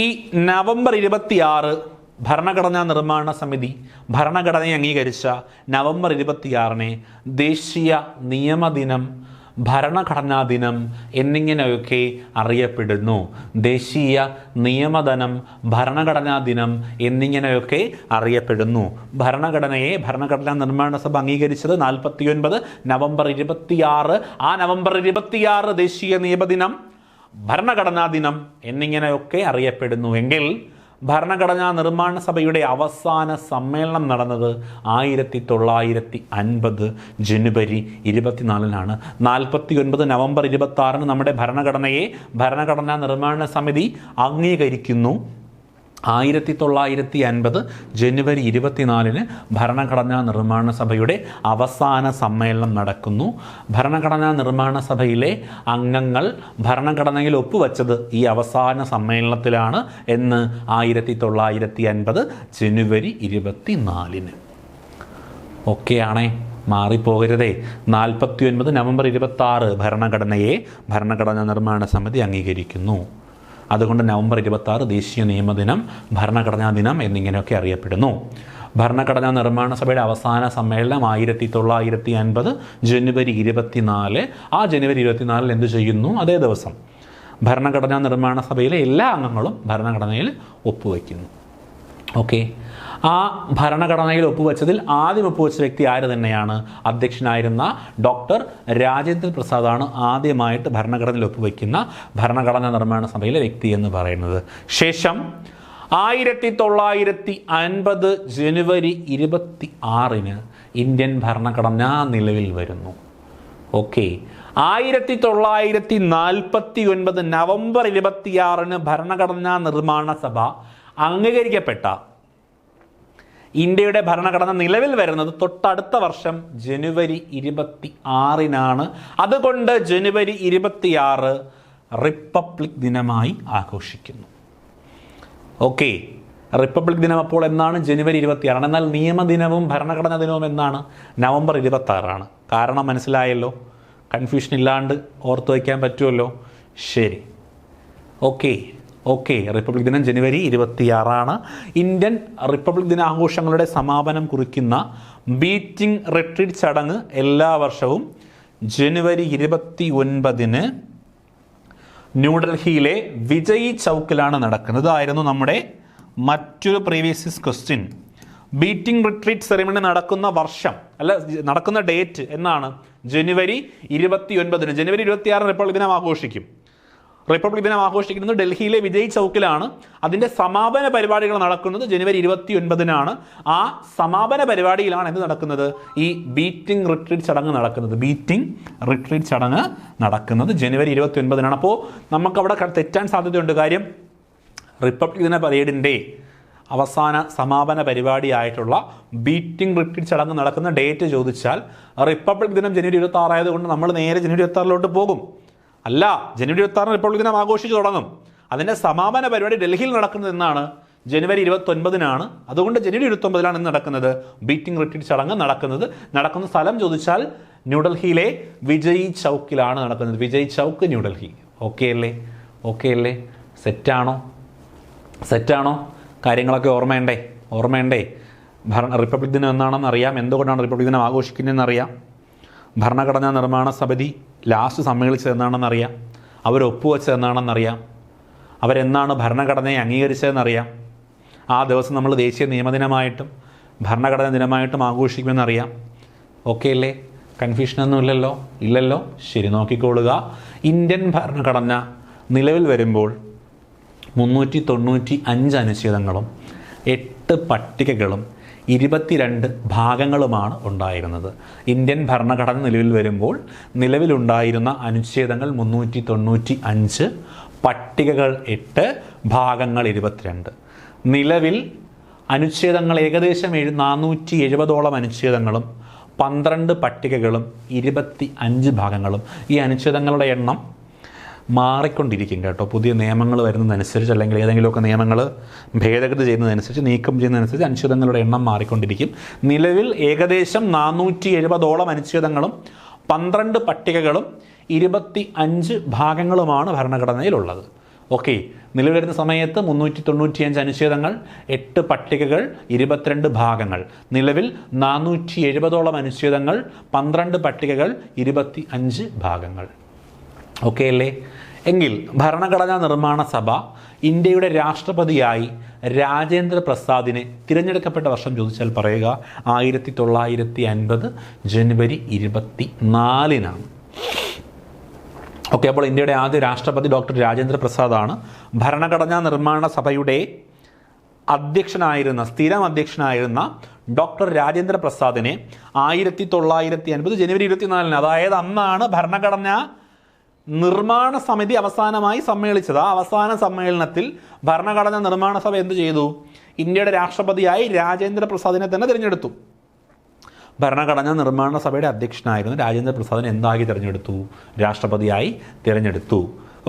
ഈ നവംബർ 26 ഭരണഘടനാ നിർമ്മാണ സമിതി ഭരണഘടനയെ അംഗീകരിച്ച നവംബർ 26-നെ ദേശീയ നിയമദിനം, ഭരണഘടനാ ദിനം എന്നിങ്ങനെയൊക്കെ അറിയപ്പെടുന്നു. ദേശീയ നിയമദിനം, ഭരണഘടനാ ദിനം എന്നിങ്ങനെയൊക്കെ അറിയപ്പെടുന്നു. ഭരണഘടനാ നിർമ്മാണ സഭ അംഗീകരിച്ചത് 49 നവംബർ 26. ആ നവംബർ 26 ദേശീയ നിയമദിനം, ഭരണഘടനാ ദിനം എന്നിങ്ങനെയൊക്കെ അറിയപ്പെടുന്നു. എങ്കിൽ ഭരണഘടനാ നിർമ്മാണ സഭയുടെ അവസാന സമ്മേളനം നടന്നത് 1950 ജനുവരി 24-നാണ്. 49 നവംബർ 26-ന് നമ്മുടെ ഭരണഘടനാ നിർമ്മാണ സമിതി അംഗീകരിക്കുന്നു. 1950 ജനുവരി 24-ന് ഭരണഘടനാ നിർമ്മാണ സഭയുടെ അവസാന സമ്മേളനം നടക്കുന്നു. ഭരണഘടനാ നിർമ്മാണ സഭയിലെ അംഗങ്ങൾ ഭരണഘടനയിൽ ഒപ്പുവെച്ചത് ഈ അവസാന സമ്മേളനത്തിലാണ് എന്ന് 1950 ജനുവരി 24-ന്. ഓക്കെയാണേ, മാറിപ്പോകരുതേ. 49 നവംബർ 26 ഭരണഘടനാ നിർമ്മാണ സമിതി അംഗീകരിക്കുന്നു. അതുകൊണ്ട് നവംബർ 26 ദേശീയ നിയമദിനം, ഭരണഘടനാ ദിനം എന്നിങ്ങനെയൊക്കെ അറിയപ്പെടുന്നു. ഭരണഘടനാ നിർമ്മാണ സഭയുടെ അവസാന സമ്മേളനം 1950 ജനുവരി 24. ആ ജനുവരി 24-ൽ എന്ത് ചെയ്യുന്നു? അതേ ദിവസം ഭരണഘടനാ നിർമ്മാണ സഭയിലെ എല്ലാ അംഗങ്ങളും ഭരണഘടനയിൽ ഒപ്പുവയ്ക്കുന്നു. ഓക്കെ. ആ ഭരണഘടനയിൽ ഒപ്പുവെച്ചതിൽ ആദ്യം ഒപ്പുവെച്ച വ്യക്തി ആര് തന്നെയാണ്? അധ്യക്ഷനായിരുന്ന ഡോക്ടർ രാജേന്ദ്ര പ്രസാദാണ് ആദ്യമായിട്ട് ഭരണഘടനയിൽ ഒപ്പുവെക്കുന്ന ഭരണഘടനാ നിർമ്മാണ സഭയിലെ വ്യക്തി എന്ന് പറയുന്നത്. ശേഷം 1950 ജനുവരി 26-ന് ഇന്ത്യൻ ഭരണഘടന നിലവിൽ വരുന്നു. ഓക്കെ. 1949 നവംബർ 26-ന് ഭരണഘടനാ നിർമ്മാണ സഭ അംഗീകരിക്കപ്പെട്ട ഇന്ത്യയുടെ ഭരണഘടന നിലവിൽ വരുന്നത് തൊട്ടടുത്ത വർഷം ജനുവരി 26-നാണ്. അതുകൊണ്ട് ജനുവരി 26 റിപ്പബ്ലിക് ദിനമായി ആഘോഷിക്കുന്നു. ഓക്കെ. റിപ്പബ്ലിക് ദിനം അപ്പോൾ എന്നാണ്? ജനുവരി 26. എന്നാൽ നിയമദിനവും ഭരണഘടനാ ദിനവും എന്നാണ്? നവംബർ 26. കാരണം മനസ്സിലായല്ലോ? കൺഫ്യൂഷൻ ഇല്ലാണ്ട് ഓർത്തു വയ്ക്കാൻ പറ്റുമല്ലോ? ശരി. ഓക്കെ. റിപ്പബ്ലിക് ദിനം ജനുവരി 26. ഇന്ത്യൻ റിപ്പബ്ലിക് ദിനാഘോഷങ്ങളുടെ സമാപനം കുറിക്കുന്ന ബീറ്റിംഗ് റിട്രീറ്റ് ചടങ്ങ് എല്ലാ വർഷവും ജനുവരി 29-ന് ന്യൂഡൽഹിയിലെ വിജയ് ചൗക്കിലാണ് നടക്കുന്നത്. ഇതായിരുന്നു നമ്മുടെ മറ്റൊരു previous question. Beating retreat ceremony നടക്കുന്ന വർഷം നടക്കുന്ന ഡേറ്റ് എന്നാണ്? ജനുവരി 29. ജനുവരി 26 റിപ്പബ്ലിക് ദിനം ആഘോഷിക്കും. റിപ്പബ്ലിക് ദിനം ആഘോഷിക്കുന്നത് ഡൽഹിയിലെ വിജയ് ചൗക്കിലാണ്. അതിൻ്റെ സമാപന പരിപാടികൾ നടക്കുന്നത് ജനുവരി 29-നാണ്. ആ സമാപന പരിപാടിയിലാണ് എന്ത് നടക്കുന്നത്? ഈ ബീറ്റിംഗ് റിട്രീറ്റ് ചടങ്ങ് നടക്കുന്നത്. ബീറ്റിംഗ് റിട്രീറ്റ് ചടങ്ങ് നടക്കുന്നത് ജനുവരി 29-നാണ്. അപ്പോൾ നമുക്കവിടെ തെറ്റാൻ സാധ്യതയുണ്ട്. കാര്യം റിപ്പബ്ലിക് ദിന പരേഡിൻ്റെ അവസാന സമാപന പരിപാടിയായിട്ടുള്ള ബീറ്റിംഗ് റിട്രീറ്റ് ചടങ്ങ് നടക്കുന്ന ഡേറ്റ് ചോദിച്ചാൽ റിപ്പബ്ലിക് ദിനം ജനുവരി 26 ആയതുകൊണ്ട് നമ്മൾ നേരെ ജനുവരി 26-ലോട്ട് പോകും. അല്ല, ജനുവരി 26 റിപ്പബ്ലിക് ദിനം ആഘോഷിച്ച് തുടങ്ങും. അതിൻ്റെ സമാപന പരിപാടി ഡൽഹിയിൽ നടക്കുന്നത് എന്നാണ്? ജനുവരി 29-നാണ്. അതുകൊണ്ട് ജനുവരി 29-ലാണ് ഇന്ന് നടക്കുന്നത് ബീറ്റിംഗ് റിട്രീറ്റ് ചടങ്ങ് നടക്കുന്ന സ്ഥലം ചോദിച്ചാൽ ന്യൂഡൽഹിയിലെ വിജയ് ചൗക്കിലാണ് നടക്കുന്നത്. വിജയ് ചൗക്ക്, ന്യൂഡൽഹി. ഓക്കെ അല്ലേ? സെറ്റാണോ? കാര്യങ്ങളൊക്കെ ഓർമ്മയുണ്ടേ? റിപ്പബ്ലിക് ദിനം എന്നാണെന്ന് അറിയാം. എന്തുകൊണ്ടാണ് റിപ്പബ്ലിക് ദിനം ആഘോഷിക്കുന്നതെന്നറിയാം. ഭരണഘടനാ നിർമ്മാണ സമിതി ലാസ്റ്റ് സമ്മേളിച്ചത് എന്നാണെന്നറിയാം. അവർ ഒപ്പുവെച്ചത് എന്നാണെന്നറിയാം. അവരെന്നാണ് ഭരണഘടനയെ അംഗീകരിച്ചതെന്നറിയാം. ആ ദിവസം നമ്മൾ ദേശീയ നിയമദിനമായിട്ടും ഭരണഘടനാ ദിനമായിട്ടും ആഘോഷിക്കുമെന്നറിയാം. ഓക്കെ അല്ലേ? കൺഫ്യൂഷനൊന്നും ഇല്ലല്ലോ? ശരി, നോക്കിക്കൊള്ളുക. ഇന്ത്യൻ ഭരണഘടന നിലവിൽ വരുമ്പോൾ 395 അനുച്ഛേദങ്ങളും 8 പട്ടികകളും 22 ഭാഗങ്ങളുമാണ് ഉണ്ടായിരുന്നത്. ഇന്ത്യൻ ഭരണഘടന നിലവിൽ വരുമ്പോൾ നിലവിലുണ്ടായിരുന്ന അനുച്ഛേദങ്ങൾ 395, പട്ടികകൾ 8, ഭാഗങ്ങൾ 22. നിലവിൽ അനുച്ഛേദങ്ങൾ ഏകദേശം 470ഓളം അനുച്ഛേദങ്ങളും 12 പട്ടികകളും 25 ഭാഗങ്ങളും. ഈ അനുച്ഛേദങ്ങളുടെ എണ്ണം മാറിക്കൊണ്ടിരിക്കും കേട്ടോ. പുതിയ നിയമങ്ങൾ വരുന്നതനുസരിച്ച് അല്ലെങ്കിൽ ഏതെങ്കിലുമൊക്കെ നിയമങ്ങൾ ഭേദഗതി ചെയ്യുന്നതനുസരിച്ച്, നീക്കം ചെയ്യുന്നതനുസരിച്ച് അനുച്ഛേദങ്ങളുടെ എണ്ണം മാറിക്കൊണ്ടിരിക്കും. നിലവിൽ ഏകദേശം 470ഓളം അനുച്ഛേദങ്ങളും 12 പട്ടികകളും 25 ഭാഗങ്ങളുമാണ് ഭരണഘടനയിലുള്ളത്. ഓക്കെ, നിലവിൽ വരുന്ന സമയത്ത് 395 അനുച്ഛേദങ്ങൾ, 8 പട്ടികകൾ, 22 ഭാഗങ്ങൾ. നിലവിൽ 470ഓളം അനുച്ഛേദങ്ങൾ, 12 പട്ടികകൾ, 25 ഭാഗങ്ങൾ. ഓക്കെ അല്ലേ? എങ്കിൽ ഭരണഘടനാ നിർമ്മാണ സഭ ഇന്ത്യയുടെ രാഷ്ട്രപതിയായി രാജേന്ദ്ര പ്രസാദിനെ തിരഞ്ഞെടുക്കപ്പെട്ട വർഷം ചോദിച്ചാൽ പറയുക 1950 ജനുവരി 24-നാണ്. ഓക്കെ, അപ്പോൾ ഇന്ത്യയുടെ ആദ്യ രാഷ്ട്രപതി ഡോക്ടർ രാജേന്ദ്ര പ്രസാദാണ്. ഭരണഘടനാ നിർമ്മാണ സഭയുടെ സ്ഥിരം അധ്യക്ഷനായിരുന്ന ഡോക്ടർ രാജേന്ദ്ര പ്രസാദിനെ 1950 ജനുവരി 24-ന്, അതായത് അന്നാണ് ഭരണഘടനാ നിർമ്മാണ സമിതി അവസാനമായി സമ്മേളിച്ചത്. ആ അവസാന സമ്മേളനത്തിൽ ഭരണഘടനാ നിർമ്മാണ സഭ എന്ത് ചെയ്തു? ഇന്ത്യയുടെ രാഷ്ട്രപതിയായി രാജേന്ദ്ര പ്രസാദിനെ തന്നെ തിരഞ്ഞെടുത്തു. ഭരണഘടനാ നിർമ്മാണ സഭയുടെ അധ്യക്ഷനായിരുന്നു രാജേന്ദ്ര പ്രസാദിനെ എന്തായി തിരഞ്ഞെടുത്തു? രാഷ്ട്രപതിയായി തിരഞ്ഞെടുത്തു.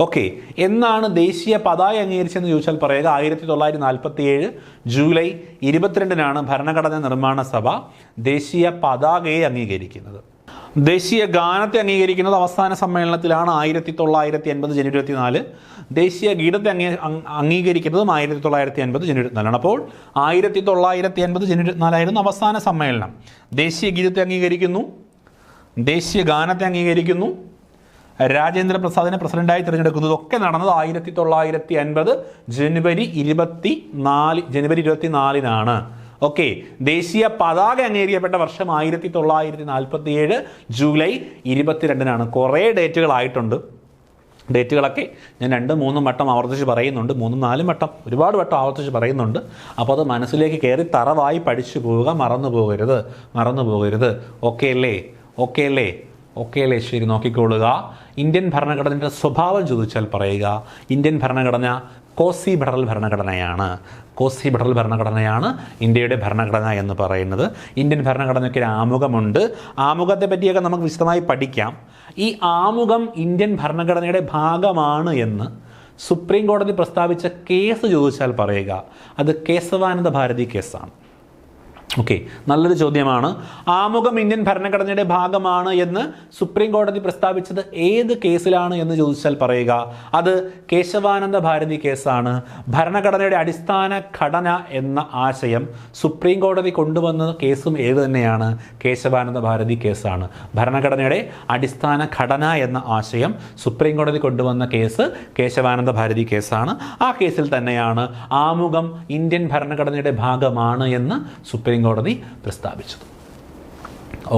ഓക്കെ, എന്നാണ് ദേശീയ പതാക അംഗീകരിച്ചതെന്ന് ചോദിച്ചാൽ പറയുക 1947 ജൂലൈ 22-നാണ് ഭരണഘടനാ നിർമ്മാണ സഭ ദേശീയ പതാകയെ അംഗീകരിക്കുന്നത്. ദേശീയ ഗാനത്തെ അംഗീകരിക്കുന്നത് അവസാന സമ്മേളനത്തിലാണ് 1950 ജനുവരി 24. ദേശീയ ഗീതത്തെ അംഗീകരിക്കുന്നതും 1950 ജനുവരി 24. അപ്പോൾ 1950 ജനുവരി 24 അവസാന സമ്മേളനം. ദേശീയ ഗീതത്തെ അംഗീകരിക്കുന്നു, ദേശീയ ഗാനത്തെ അംഗീകരിക്കുന്നു, രാജേന്ദ്ര പ്രസാദിനെ പ്രസിഡന്റായി തിരഞ്ഞെടുക്കുന്നതൊക്കെ നടന്നത് 1950 ജനുവരി 24-നാണ്. ഓക്കെ, ദേശീയ പതാക അംഗീകരിക്കപ്പെട്ട വർഷം 1947 ജൂലൈ 22-നാണ്. കുറേ ഡേറ്റുകളായിട്ടുണ്ട്. ഡേറ്റുകളൊക്കെ ഞാൻ 2-3 വട്ടം ആവർത്തിച്ച് പറയുന്നുണ്ട്, 3-4 വട്ടം, ഒരുപാട് വട്ടം ആവർത്തിച്ച് പറയുന്നുണ്ട്. അപ്പോൾ അത് മനസ്സിലേക്ക് കയറി തറവായി പഠിച്ചു പോവുക, മറന്നു പോകരുത്. ഓക്കെ അല്ലേ? ശരി, നോക്കിക്കൊള്ളുക. ഇന്ത്യൻ ഭരണഘടനയുടെ സ്വഭാവം ചോദിച്ചാൽ പറയുക ഇന്ത്യൻ ഭരണഘടന കോസി ഫെഡറൽ ഭരണഘടനയാണ് ഇന്ത്യയുടെ ഭരണഘടന എന്ന് പറയുന്നത്. ഇന്ത്യൻ ഭരണഘടനയ്ക്ക് ഒരു ആമുഖമുണ്ട്. ആമുഖത്തെ പറ്റിയൊക്കെ നമുക്ക് വിശദമായി പഠിക്കാം. ഈ ആമുഖം ഇന്ത്യൻ ഭരണഘടനയുടെ ഭാഗമാണ് എന്ന് സുപ്രീം കോടതി പ്രസ്താവിച്ച കേസ് ചോദിച്ചാൽ പറയുക അത് കേശവാനന്ദ ഭാരതി കേസാണ്. ഓക്കെ, നല്ലൊരു ചോദ്യമാണ്. ആമുഖം ഇന്ത്യൻ ഭരണഘടനയുടെ ഭാഗമാണ് എന്ന് സുപ്രീം കോടതി പ്രസ്താവിച്ചത് ഏത് കേസിലാണ് എന്ന് ചോദിച്ചാൽ പറയുക അത് കേശവാനന്ദ ഭാരതി കേസാണ്. ഭരണഘടനയുടെ അടിസ്ഥാന ഘടന എന്ന ആശയം സുപ്രീം കോടതി കൊണ്ടുവന്ന കേസും ഏത് തന്നെയാണ്? കേശവാനന്ദ ഭാരതി കേസാണ്. ഭരണഘടനയുടെ അടിസ്ഥാന ഘടന എന്ന ആശയം സുപ്രീം കോടതി കൊണ്ടുവന്ന കേസ് കേശവാനന്ദ ഭാരതി കേസാണ്. ആ കേസിൽ തന്നെയാണ് ആമുഖം ഇന്ത്യൻ ഭരണഘടനയുടെ ഭാഗമാണ് എന്ന് സുപ്രീം കോടതി പ്രസ്താവിച്ചത്.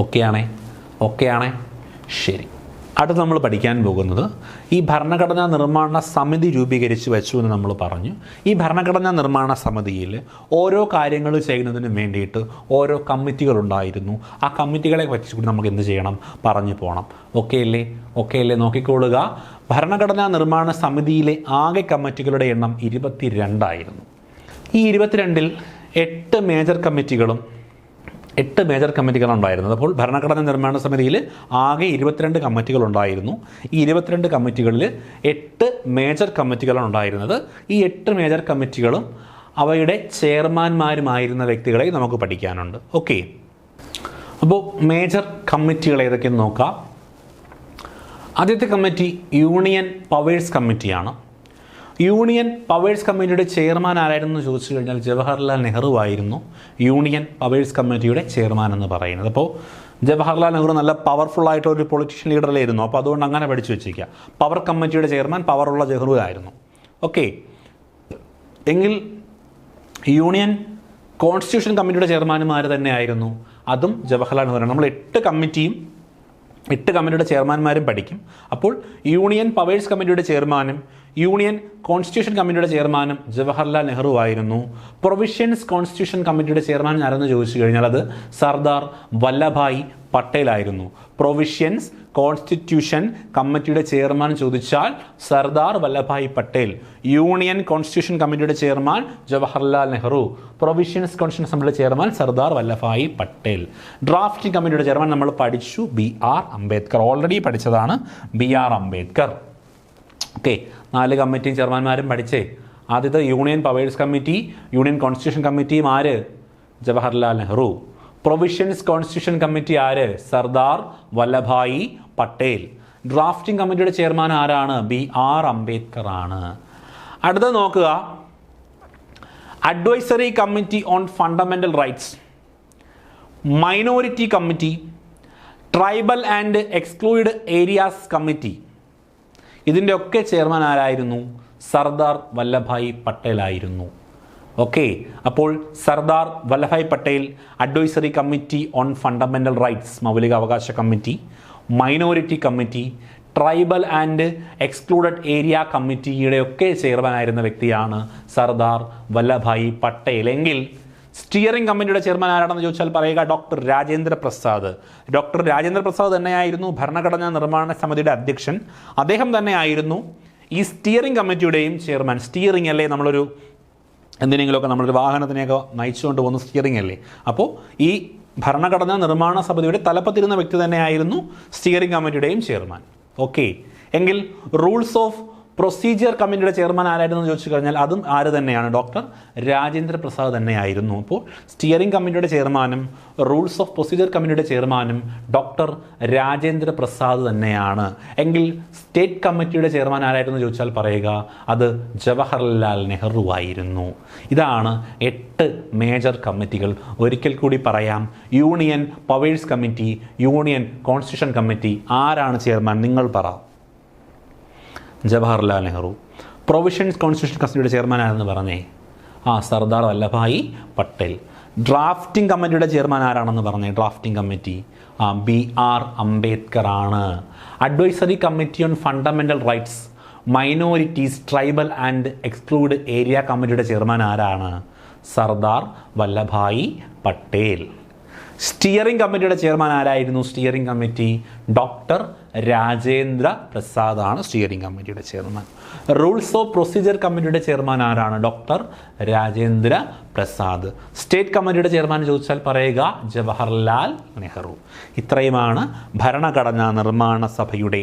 ഓക്കെയാണേ? ശരി. അടുത്ത് നമ്മൾ പഠിക്കാൻ പോകുന്നത് ഈ ഭരണഘടനാ നിർമ്മാണ സമിതി രൂപീകരിച്ച് വെച്ചു എന്ന് നമ്മൾ പറഞ്ഞു. ഈ ഭരണഘടനാ നിർമ്മാണ സമിതിയിൽ ഓരോ കാര്യങ്ങൾ ചെയ്യുന്നതിന് വേണ്ടിയിട്ട് ഓരോ കമ്മിറ്റികളുണ്ടായിരുന്നു. ആ കമ്മിറ്റികളെ പറ്റി കൂടി നമുക്ക് എന്ത് ചെയ്യണം? പറഞ്ഞു പോകണം. ഓക്കെ അല്ലേ? നോക്കിക്കൊള്ളുക. ഭരണഘടനാ നിർമ്മാണ സമിതിയിലെ ആകെ കമ്മിറ്റികളുടെ എണ്ണം 22 ഈ 22-ൽ 8 മേജർ കമ്മിറ്റികളുണ്ടായിരുന്നത്. അപ്പോൾ ഭരണഘടനാ നിർമ്മാണ സമിതിയിൽ ആകെ 22 കമ്മിറ്റികളുണ്ടായിരുന്നു. ഈ 22 കമ്മിറ്റികളിൽ 8 മേജർ കമ്മിറ്റികളാണ് ഉണ്ടായിരുന്നത്. ഈ 8 മേജർ കമ്മിറ്റികളും അവയുടെ ചെയർമാൻമാരുമായിരുന്ന വ്യക്തികളെ നമുക്ക് പഠിക്കാനുണ്ട്. ഓക്കെ, അപ്പോൾ മേജർ കമ്മിറ്റികൾ ഏതൊക്കെയെന്ന് നോക്കാം. ആദ്യത്തെ കമ്മിറ്റി യൂണിയൻ പവേഴ്സ് കമ്മിറ്റിയാണ്. യൂണിയൻ പവേഴ്സ് കമ്മിറ്റിയുടെ ചെയർമാൻ ആരായിരുന്നു ചോദിച്ചു കഴിഞ്ഞാൽ ജവഹർലാൽ നെഹ്റു ആയിരുന്നു യൂണിയൻ പവേഴ്സ് കമ്മിറ്റിയുടെ ചെയർമാൻ എന്ന് പറയുന്നത്. അപ്പോൾ ജവഹർലാൽ നെഹ്റു നല്ല പവർഫുൾ ആയിട്ടൊരു പൊളിറ്റീഷ്യൻ ലീഡറിലായിരുന്നു. അപ്പോൾ അതുകൊണ്ട് അങ്ങനെ പഠിച്ചു വെച്ചിരിക്കുക. പവർ കമ്മിറ്റിയുടെ ചെയർമാൻ പവറുള്ള നെഹ്റു ആയിരുന്നു. ഓക്കെ, എങ്കിൽ യൂണിയൻ കോൺസ്റ്റിറ്റ്യൂഷൻ കമ്മിറ്റിയുടെ ചെയർമാൻമാർ തന്നെയായിരുന്നു, അതും ജവഹർലാൽ നെഹ്റു. നമ്മൾ 8 കമ്മിറ്റിയുടെ ചെയർമാൻമാരും പഠിക്കും. അപ്പോൾ യൂണിയൻ പവേഴ്സ് കമ്മിറ്റിയുടെ ചെയർമാനും യൂണിയൻ കോൺസ്റ്റിറ്റ്യൂഷൻ കമ്മിറ്റിയുടെ ചെയർമാനും ജവഹർലാൽ നെഹ്റു ആയിരുന്നു. പ്രൊവിഷ്യൻസ് കോൺസ്റ്റിറ്റ്യൂഷൻ കമ്മിറ്റിയുടെ ചെയർമാൻ ആരെന്ന് ചോദിച്ചു കഴിഞ്ഞാൽ അത് സർദാർ വല്ലഭായ് പട്ടേൽ ആയിരുന്നു. പ്രൊവിഷ്യൻസ് കോൺസ്റ്റിറ്റ്യൂഷൻ കമ്മിറ്റിയുടെ ചെയർമാൻ ചോദിച്ചാൽ സർദാർ വല്ലഭായ് പട്ടേൽ. യൂണിയൻ കോൺസ്റ്റിറ്റ്യൂഷൻ കമ്മിറ്റിയുടെ chairman Jawaharlal Nehru. Provisions constitution കമ്മിറ്റിയുടെ ചെയർമാൻ സർദാർ വല്ലഭായ് പട്ടേൽ. ഡ്രാഫ്റ്റിംഗ് കമ്മിറ്റിയുടെ ചെയർമാൻ നമ്മൾ പഠിച്ചു, BR അംബേദ്കർ. ഓൾറെഡി പഠിച്ചതാണ് BR അംബേദ്കർ. ഓക്കെ, 4 കമ്മിറ്റിയും ചെയർമാൻമാരും പഠിച്ചേ. ആദ്യത്തെ union powers committee, union constitution കമ്മിറ്റിയും ആര്? Jawaharlal Nehru. Provisions constitution committee ആര്? സർദാർ വല്ലഭായ് പട്ടേൽ. ഡ്രാഫ്റ്റിംഗ് കമ്മിറ്റിയുടെ ചെയർമാൻ ആരാണ്? BR അംബേദ്കർ ആണ്. അടുത്തത് നോക്കുക, advisory committee on fundamental rights, minority committee, tribal and exclude areas committee. ഇതിൻ്റെ ഒക്കെ ചെയർമാൻ ആരായിരുന്നു? സർദാർ വല്ലഭായ് പട്ടേൽ ആയിരുന്നു. ഓക്കെ, അപ്പോൾ Sardar Vallabhbhai Patel advisory committee on fundamental rights, മൗലിക അവകാശ committee, minority committee, tribal and excluded area കമ്മിറ്റിയുടെ ഒക്കെ ചെയർമാൻ ആയിരുന്ന വ്യക്തിയാണ് സർദാർ വല്ലഭായ് പട്ടേൽ. എങ്കിൽ സ്റ്റിയറിംഗ് കമ്മിറ്റിയുടെ ചെയർമാൻ ആരാണെന്ന് ചോദിച്ചാൽ പറയുക ഡോക്ടർ രാജേന്ദ്ര പ്രസാദ്. ഡോക്ടർ രാജേന്ദ്ര പ്രസാദ് തന്നെയായിരുന്നു ഭരണഘടനാ നിർമ്മാണ സമിതിയുടെ അധ്യക്ഷൻ. അദ്ദേഹം തന്നെയായിരുന്നു ഈ സ്റ്റിയറിംഗ് കമ്മിറ്റിയുടെയും ചെയർമാൻ. സ്റ്റിയറിംഗ് അല്ലേ, നമ്മളൊരു എന്തിനെങ്കിലുമൊക്കെ നമ്മളൊരു വാഹനത്തിനെയൊക്കെ നയിച്ചുകൊണ്ട് പോകുന്ന സ്റ്റിയറിംഗ് അല്ലേ. അപ്പോൾ ഈ ഭരണഘടനാ നിർമ്മാണ സമിതിയുടെ തലപ്പത്തിരുന്ന വ്യക്തി തന്നെയായിരുന്നു സ്റ്റിയറിംഗ് കമ്മിറ്റിയുടെയും ചെയർമാൻ. ഓക്കെ, എങ്കിൽ റൂൾസ് ഓഫ് പ്രൊസീജിയർ കമ്മിറ്റിയുടെ ചെയർമാൻ ആരായിരുന്നു ചോദിച്ചു കഴിഞ്ഞാൽ അതും ആര് തന്നെയാണ്? ഡോക്ടർ രാജേന്ദ്ര പ്രസാദ് തന്നെയായിരുന്നു. അപ്പോൾ സ്റ്റിയറിംഗ് കമ്മിറ്റിയുടെ ചെയർമാനും റൂൾസ് ഓഫ് പ്രൊസീജിയർ കമ്മിറ്റിയുടെ ചെയർമാനും ഡോക്ടർ രാജേന്ദ്ര പ്രസാദ് തന്നെയാണ്. എങ്കിൽ സ്റ്റേറ്റ് കമ്മിറ്റിയുടെ ചെയർമാൻ ആരായിരുന്നു ചോദിച്ചാൽ പറയുക അത് ജവഹർലാൽ നെഹ്റു ആയിരുന്നു. ഇതാണ് 8 മേജർ കമ്മിറ്റികൾ. ഒരിക്കൽ കൂടി പറയാം, union powers committee, union constitution committee ആരാണ് ചെയർമാൻ? നിങ്ങൾ പറ. ജവഹർലാൽ നെഹ്റു. പ്രൊവിഷ്യൻസ് കോൺസ്റ്റിറ്റ്യൂഷൻ കമ്മിറ്റിയുടെ ചെയർമാൻ ആരെന്ന് പറഞ്ഞേ? സർദാർ വല്ലഭായ് പട്ടേൽ. ഡ്രാഫ്റ്റിംഗ് കമ്മിറ്റിയുടെ ചെയർമാൻ ആരാണെന്ന് പറഞ്ഞേ? ഡ്രാഫ്റ്റിംഗ് കമ്മിറ്റി BR അംബേദ്കർ ആണ്. Advisory committee on fundamental rights, minorities, tribal and exclude area കമ്മിറ്റിയുടെ ചെയർമാൻ ആരാണ്? സർദാർ വല്ലഭായ് പട്ടേൽ. സ്റ്റിയറിംഗ് കമ്മിറ്റിയുടെ ചെയർമാൻ ആരായിരുന്നു? Steering committee doctor Rajendra Prasad ആണ് സ്റ്റിയറിംഗ് കമ്മിറ്റിയുടെ ചെയർമാൻ. റൂൾസ് ഓഫ് പ്രൊസീജിയർ കമ്മിറ്റിയുടെ ചെയർമാൻ ആരാണ്? ഡോക്ടർ രാജേന്ദ്ര പ്രസാദ്. സ്റ്റേറ്റ് കമ്മിറ്റിയുടെ ചെയർമാൻ ചോദിച്ചാൽ പറയുക ജവഹർലാൽ നെഹ്റു. ഇത്രയുമാണ് ഭരണഘടനാ നിർമ്മാണ സഭയുടെ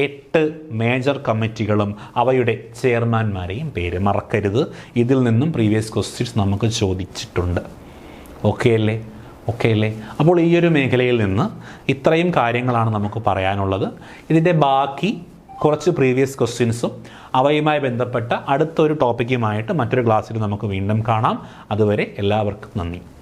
8 മേജർ കമ്മിറ്റികളും അവയുടെ ചെയർമാൻമാരെയും പേര്. മറക്കരുത്, ഇതിൽ നിന്നും പ്രീവിയസ് ക്വസ്റ്റ്യൻസ് നമുക്ക് ചോദിച്ചിട്ടുണ്ട്. ഓക്കെ അല്ലേ? ഓക്കെ അല്ലേ? അപ്പോൾ ഈ ഒരു മേഖലയിൽ നിന്ന് ഇത്രയും കാര്യങ്ങളാണ് നമുക്ക് പറയാനുള്ളത്. ഇതിൻ്റെ ബാക്കി കുറച്ച് പ്രീവിയസ് ക്വസ്റ്റ്യൻസും അവയുമായി ബന്ധപ്പെട്ട അടുത്തൊരു ടോപ്പിക്കുമായിട്ട് മറ്റൊരു ക്ലാസ്സിൽ നമുക്ക് വീണ്ടും കാണാം. അതുവരെ എല്ലാവർക്കും നന്ദി.